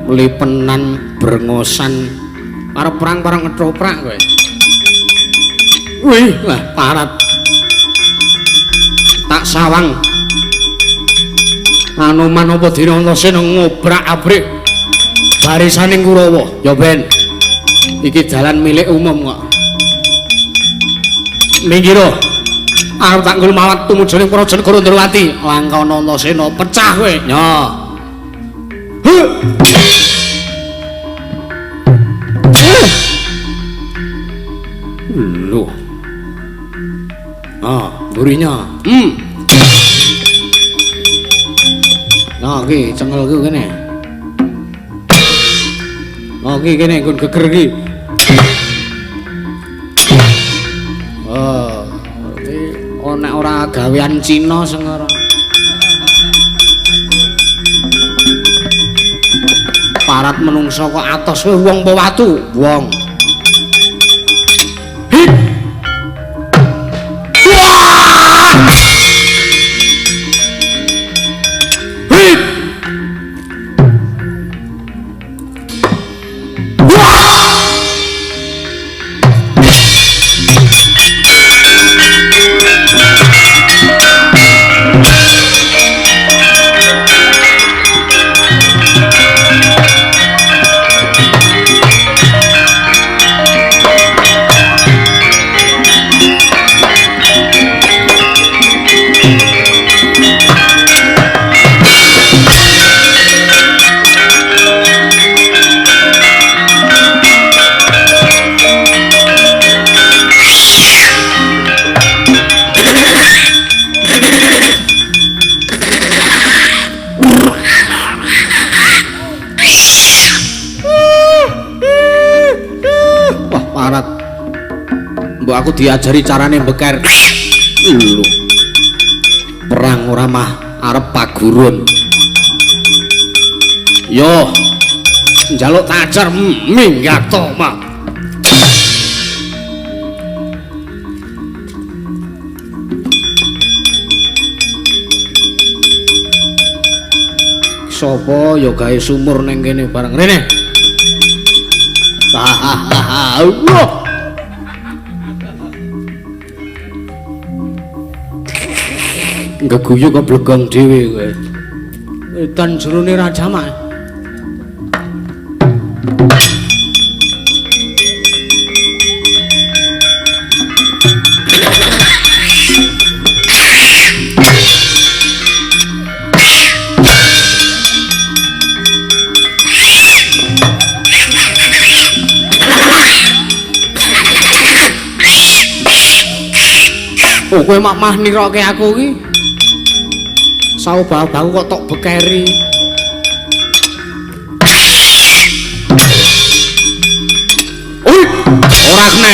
B: melipenan brengosan arep perang bareng ngethoprak kowe. Wih, lah parat. Tak sawang. Anoman apa dina Antasena ngobrak-abrik barisaning Kurawa. Ya ben. Iki dalan milik umum kok. Minggiro. Arep tak ngul mawat tumuju ning Praja Negara Ndrawati. Langkana Antasena pecah kowe. Nya. Lho. Ah, burinya. Nah, iki cengelku kene. Oh, iki kene nggon geger iki. Oh. Nek ora gawean Cina sing ora parat menungso kok atos kowe wong apa watu wong hit wah hit aku diajari carane beker. Lho. Perang ora mah arep pagurun. Yo. Njaluk tak ajar minggat to, Mak. Sopo yo gawe sumur ning kene bareng rene. Allah. Geguyu kok blegong dhewe kowe. Edan jerone ra jamak.
A: Oh kowe mak mah niroke aku iki. Saubah-bau kok tok bekeri. Ora kena.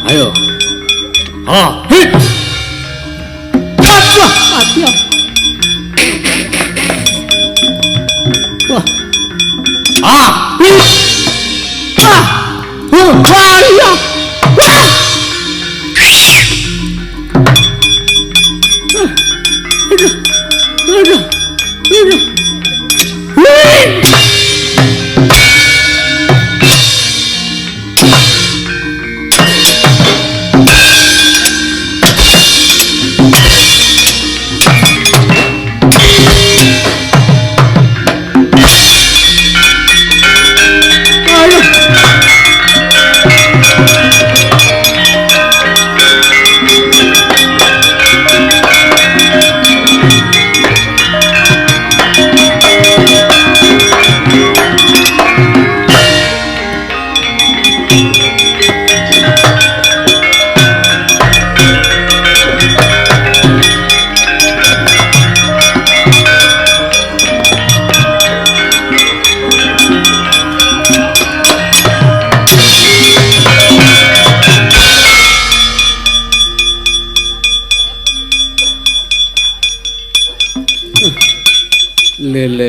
A: Ayo. Oh, hit. Wah, mati ya. Wah. Ah, hit. Wah. Wah, iya. Wah. Aduh.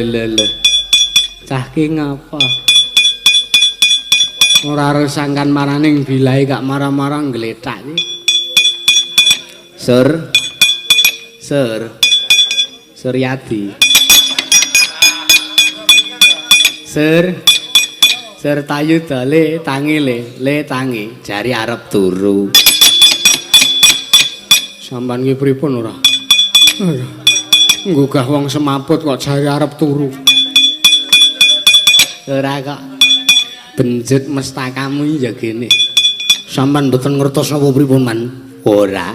A: Le. Cah ki ngapa? Ora resangkan maraning bilae gak marah-marah ngletak iki. Suryadi. Sur tayu dole tangi le tangi jari arep turu. Sampan ki pripun ora? Nggugah wong semaput kok jari arep turu. Ora kok benjut mestakamu ya gene. Sampan mboten ngertos napa pripun man? Ora.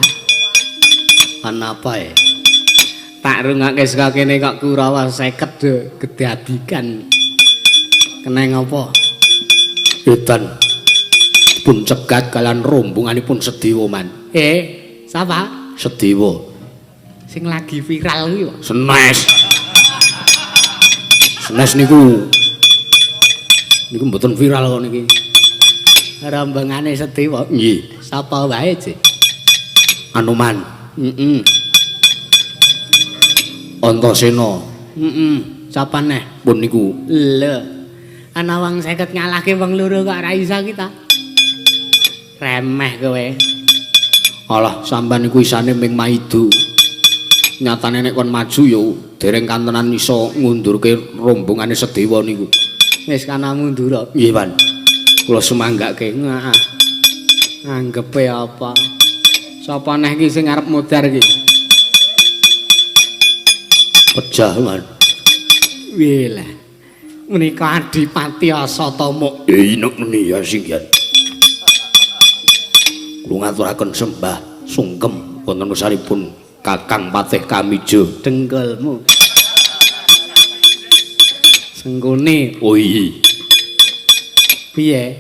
A: Ana apa ya? Tak rungake saka kene kok Kurawa 50 gedadikan. Keneng apa? Edan. Pun cegat kalian rombonganipun Sedewa man. Sapa? Sedewa. Sing lagi viral iki kok. Senes niku mboten viral kok niki. Rombongane Sedewa. Nggih, sapa wae, Cik? Anoman. Antasena. Sapa neh? Pun niku. Lho. Ana wong 50 ngalahke wong loro kok ora iso kita. Remeh kowe. Alah, sampean niku isane ming maido. Nyatane nek kon maju ya dereng kantenan iso ngundurke rombongane Sedewa niku. Wis kana mundur. Nggih, Pan. Kula semanggake. Anggepe apa? Sapa neh iki sing arep modar iki? Pejah, Man. Wilah. Menika Adipati Asatama. Inek meni ya singgian. Kula ngaturaken sembah sungkem wonten besaripun Kakang Patih Kamijo. Dengkulmu. Senggone. Oh iya. Piye?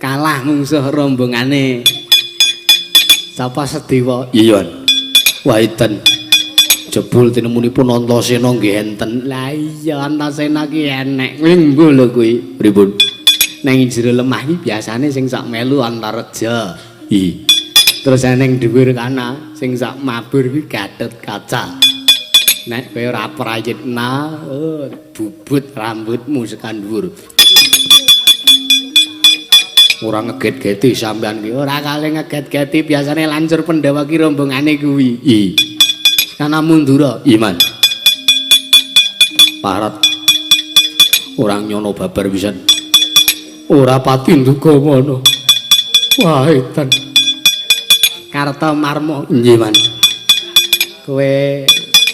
A: Kalah mungsuh rombongane. Sapa Sedewa? Iya. Wah iten. Jebul tinemunipun Antasena nggih enten. Lah iya Antasena ki enek. Minggu lho kuwi. Pripun? Nang jero lemah iki biasane sing sak melu Antareja. Iya. Terus neng dhuwur kana sing sak mabur kuwi Gatot Kaca. Nek kowe ora prayitna, bubut rambutmu sekan dhuwur. Ora ngeget-geti sampean ki, ora kale ngeget-geti biasane lancur Pandhawa ki rombongane kuwi. Kana mundura, Iman. Parat. Orang nyono babar pisan. Ora pati nduga mono. Wah, edan. Kartamarma nggih Man. Kowe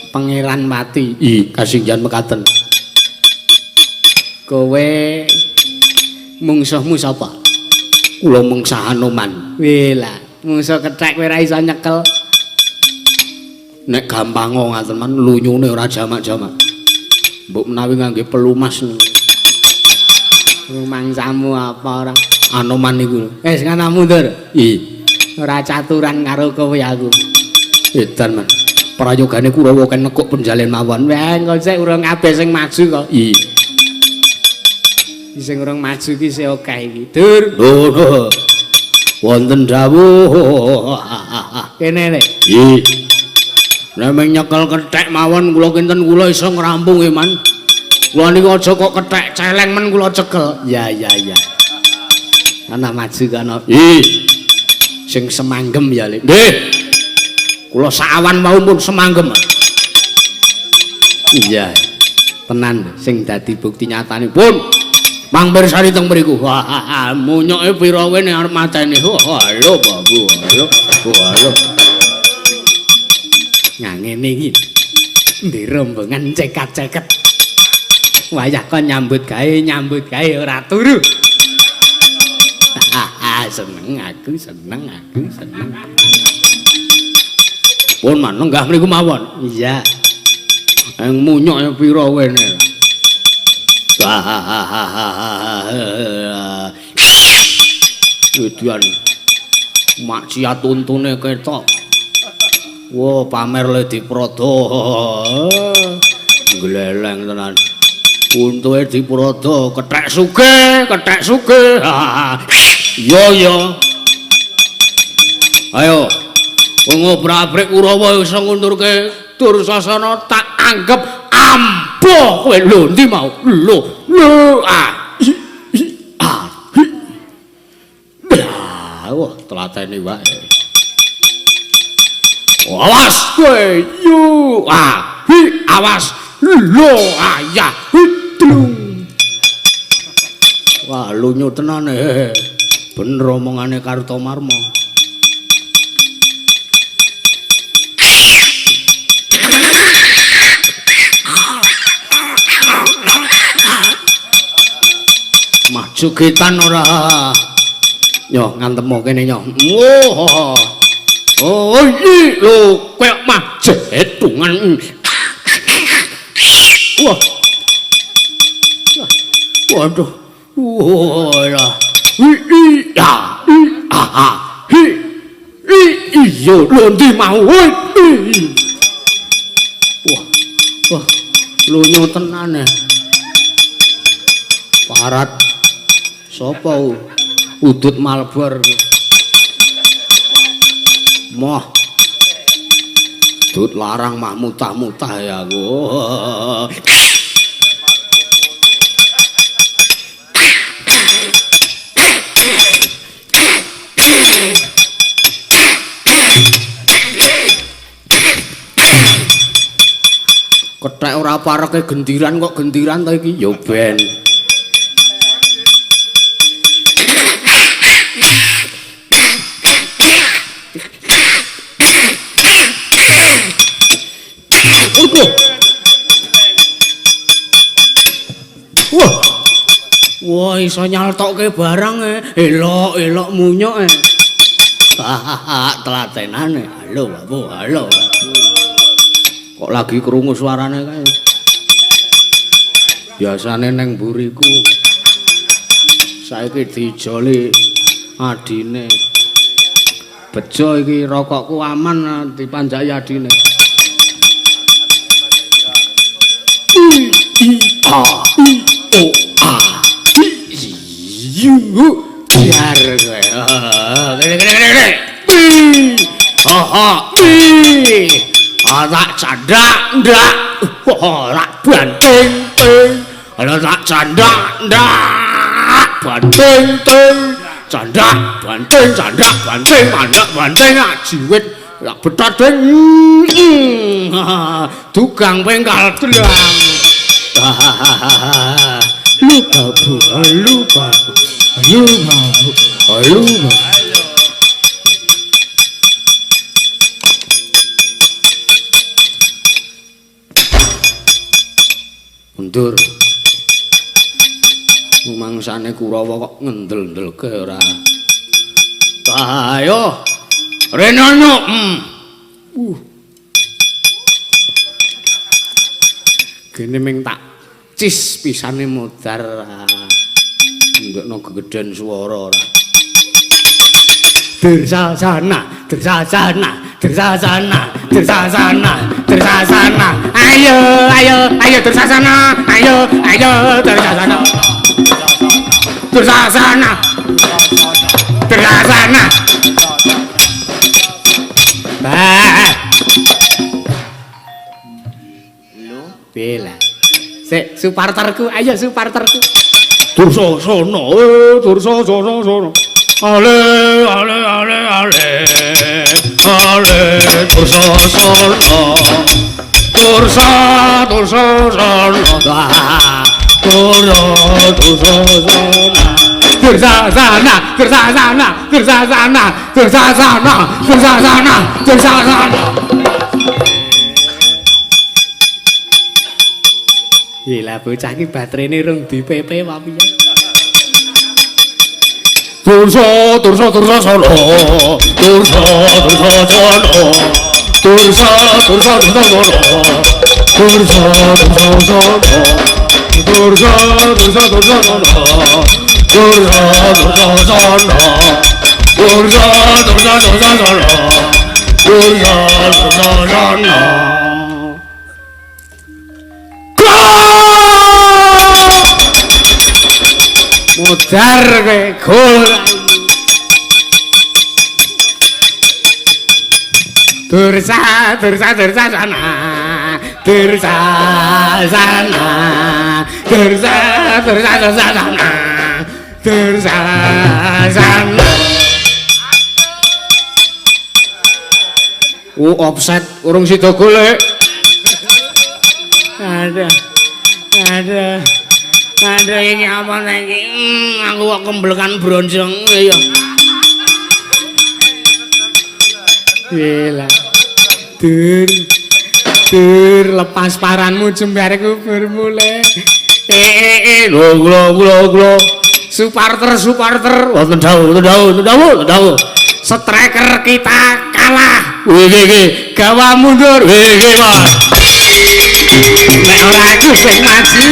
A: pangeran mati. Kasinggihan mekaten. Kowe mungsuhmu sapa? Kula mungsah Anoman. Wela, mungsuh kethek kowe ora iso nyekel. Nek gampang ngaten Man, lunyune ora jamak-jamak. Mbok menawi ngangge pelumas. Rumangsamu apa ora? Anoman niku. Wis kana mundur. ora caturan karo kowe aku. Edan men. Prayogane Kurawa kan nekuk penjalin mawon. Wah, engko sik urung kabeh sing maju kok. Sing urung maju ki sik akeh iki. Dur.
B: Lho. Wonten dawuh.
A: Kene nek.
B: Nggih. Nek mung nyekel kethek mawon kula kinten kula iso ngrampung nggih, Man. Kula niku aja kok kethek celeng men kula cekel.
A: Ya. Ana maju kana.
B: Nggih.
A: Sing semanggem ya, Lek.
B: Nggih. Kula sawan mau pun semanggem.
A: Iya. Tenan sing dadi bukti nyatanipun.
B: Mang pirsani teng mriku.
A: Wah, munyoke pira wene arep mateni. Halo, Babu. Halo. Nah ngene iki. Ndi rombongan cekat-ceket. Wayah kon nyambut gawe ora turu. Seneng aku.
B: Pun Man lenggah mriku mawon.
A: Iya.
B: Eng munyoke pira wene. Dudian maksiat untune ketok. Wah, pamer le diprada. Gleleng tenan. Untuke diprada, kethek sugih. Yo. Ayo. Wong ngobrak-abrik Kurawa iso ngunturke Dursasana tak anggap ampuh kowe lho ndi mau. Lho. Wah, telateni wae. Awas kowe yu. Awas. Lho ayah. Tlung. Wah, lunyu tenan bener omongane Kartomarma. Maju getan ora. Yo ngantemo kene yo. Oh iki lho kowe mah jedungan. Wah. Waduh. Ora. Iya lho ndi mau. Wah. Lunyu tenan Parat sapa udut malbor moh udut larang mah mutah-mutah ya aku. Kethek ora pareke gendiran kok gendiran ta iki ya ben. Wah, iso nyaltokke barang elok munyok telatenane. Halo, Babu, halo. Kok lagi krungu suarane kae. Biasane neng mburiku. Saiki dijoli adine. Bejo iki rokokku aman dipanjaki adine. Biar gue. Gede. Tak candak ndak. Tak banting. Tak candak ndak. Banting. Candak banting jiwit lak betadeng. Tukang bengkal telang. Lu babu. Mundur. Mangsane Kurawa kok ngendel-ndelke ora. Ayo. Renono. Kene ming tak cis pisane modar ndekno gegeden swara ora.
A: Dursasana, Dursasana, Dursasana, Dursasana, Dursasana. Ayo, ayo, ayo Dursasana, ayo, ayo Dursasana. Dursasana. Dursasana. Bela. Sik, suparterku, ayo suparterku.
B: Dursasana, Dursasana. Ale, ale, ale, ale. Ale, Dursasana. Dursasana.
A: Dursasana, Dursasana, Dursasana, Dursasana, Dursasana, Dursasana. Gila bocah iki baterene rung dipepe wae.
B: Dursasana. Dursasana.
A: Mudar kowe gol. Dursasana. Offset urung sida golek. Ada ini apa lagi? Aku kok kemblekan bronjong ya. Gila. Dur lepas paranmu jembarku bermulai. Glo. Suparter. Wonten dawuh. Striker kita kalah. Wih, gawa mundur. Wih, Mas. Nek ora aku sing maju.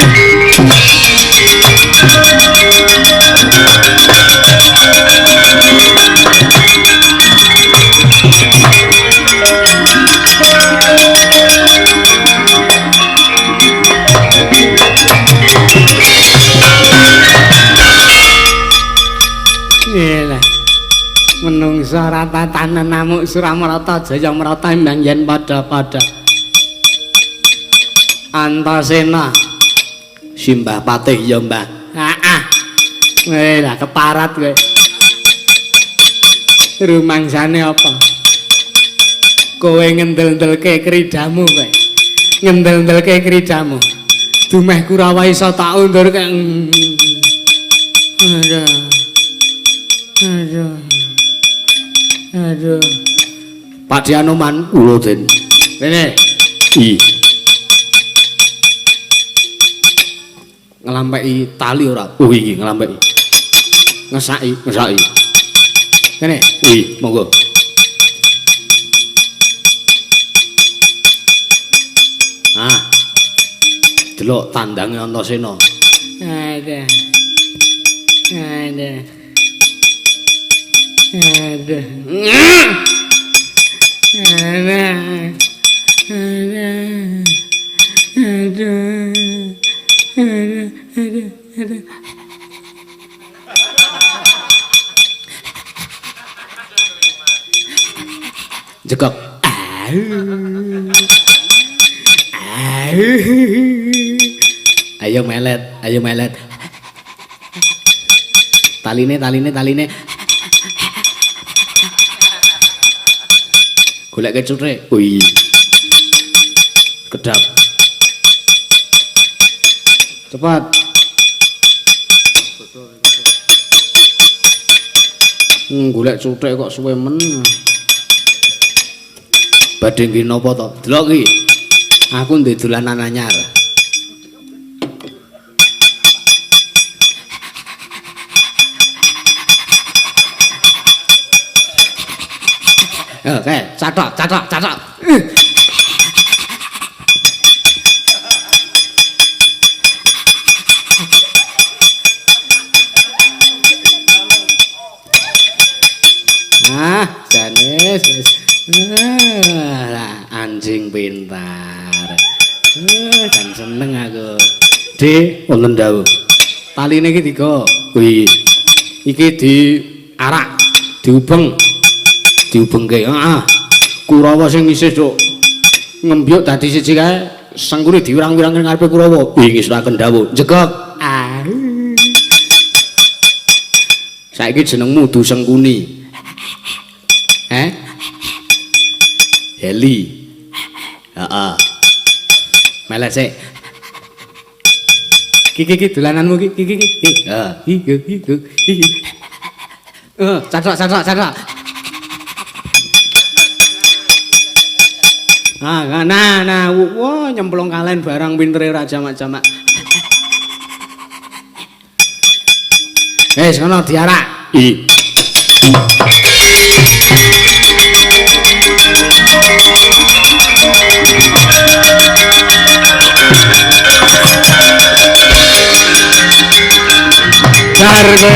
A: Iyalah. Menungso ratatanen namuk Suramarata Jayamrata embang yen padha-padha. Antasena Simbah Patih ya, Mbah. Heeh. Lah keparat kowe. Rumangsane apa? Kowe ngendel-ndelke kridamu kowe. Ngendel-ndelke kridamu. Dumeh Kurawa iso tak undur kek. Aduh.
B: Pakde Anoman kula Den.
A: Rene. Nglampeki tali ora?
B: Oh iki nglampeki.
A: Ngesaki. Kene.
B: Monggo. Delok tandange Antasena.
A: Ada.
B: Jekok. Ayo melet. Taline. Golek kecutre. Wih. Kedap.
A: Cepat. Golek cuthek kok suwe men.
B: Badhe nggih napa to? Delok iki.
A: Aku ndek dolanan anyar. Oke, catok.
B: Janes. Anjing pintar. Kan seneng aku. Dik, wonten dawuh. Taline iki 3. Kuwi. Iki diarak, diubengke. Heeh. Kurawa sing isih duk ngembyuk dadi siji kae, sengkune diwirang-wirang ngarepe Kurawa. Wingi suraken dawuh, jegok. Saiki jenengmu Du Sengkuni. Heli. Heeh. Melek sik. Ki dolananmu ki. Catok. Nah, wah nyemplung kalen barang pintere ora jamak-jamak. Sono diarak. Darbe.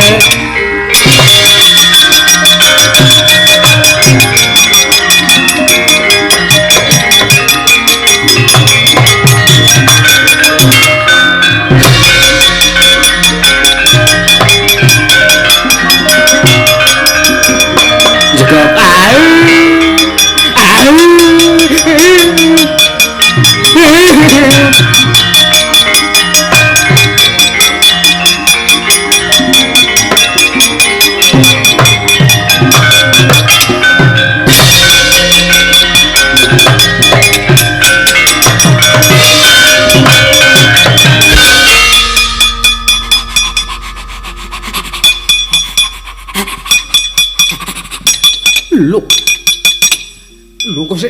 B: Lho kok sik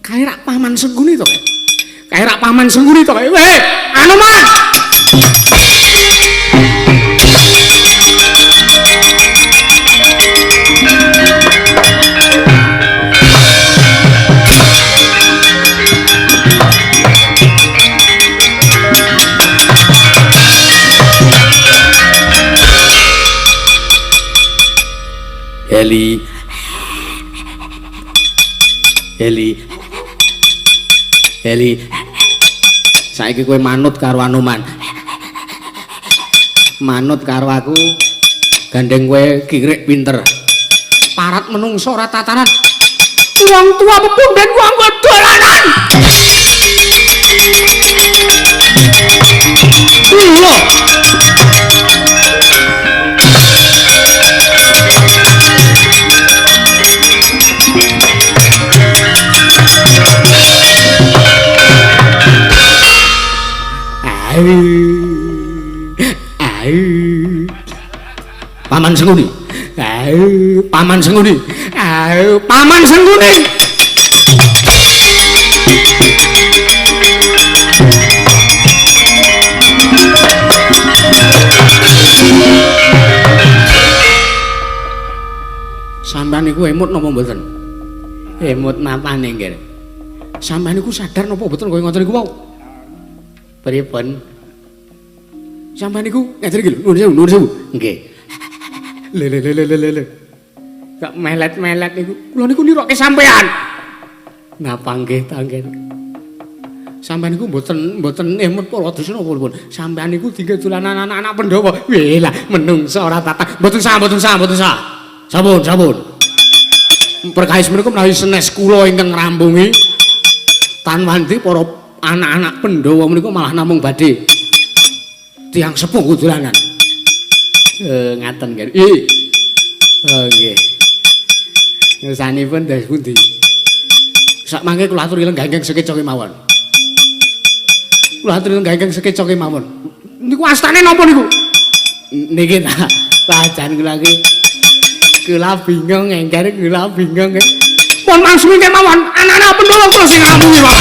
B: kae rak paman Sengkuni to kae. Kae rak paman Sengkuni to kae. Weh, Anoman. Heli. Saiki kowe manut karo Anoman. Manut karo aku gandeng kowe kirik pinter. Parat menungso ora tataran. Wong tua pepundhen ku anggo dolanan. Lho. Paman Sengkuni. Paman Sengkuni. Paman Sengkuni. Sampeyan niku emut napa mboten? Emut napane nggih. Sampeyan niku sadar napa mboten kaya ngoten niku wau? Pripun? Sampeyan niku ngaten iki lho, nuwun sewu. Nggih. Le. Kok melet-melet niku. Kula niku nirokke sampean. Napa nggih tanggen. Sampeyan niku mboten emut para desa napa pun. Sampeyan niku dinggo dolanan anak-anak Pandhawa. Weh lah menungso ora tatah. Mboten sah. Sampun. Perkawis menika menawi senes kula ingkang ngrampungi tanwanti para anak-anak Pandhawa menika malah namung badhe tiyang sepuh dolanan. Ngaten nggih. Nggih. Ngersanipun dados pundi? Sak mangke kula aturi lenggahing sekeca kemawon. Kula aturi lenggahing sekeca kemawon. Niku astane napa niku? Niki ta, pajan kula iki. Kula bingung engker kula bingung. Pun mangsuli kemawon anak-anak Pandhawa kula sing ngrampungi, Pak.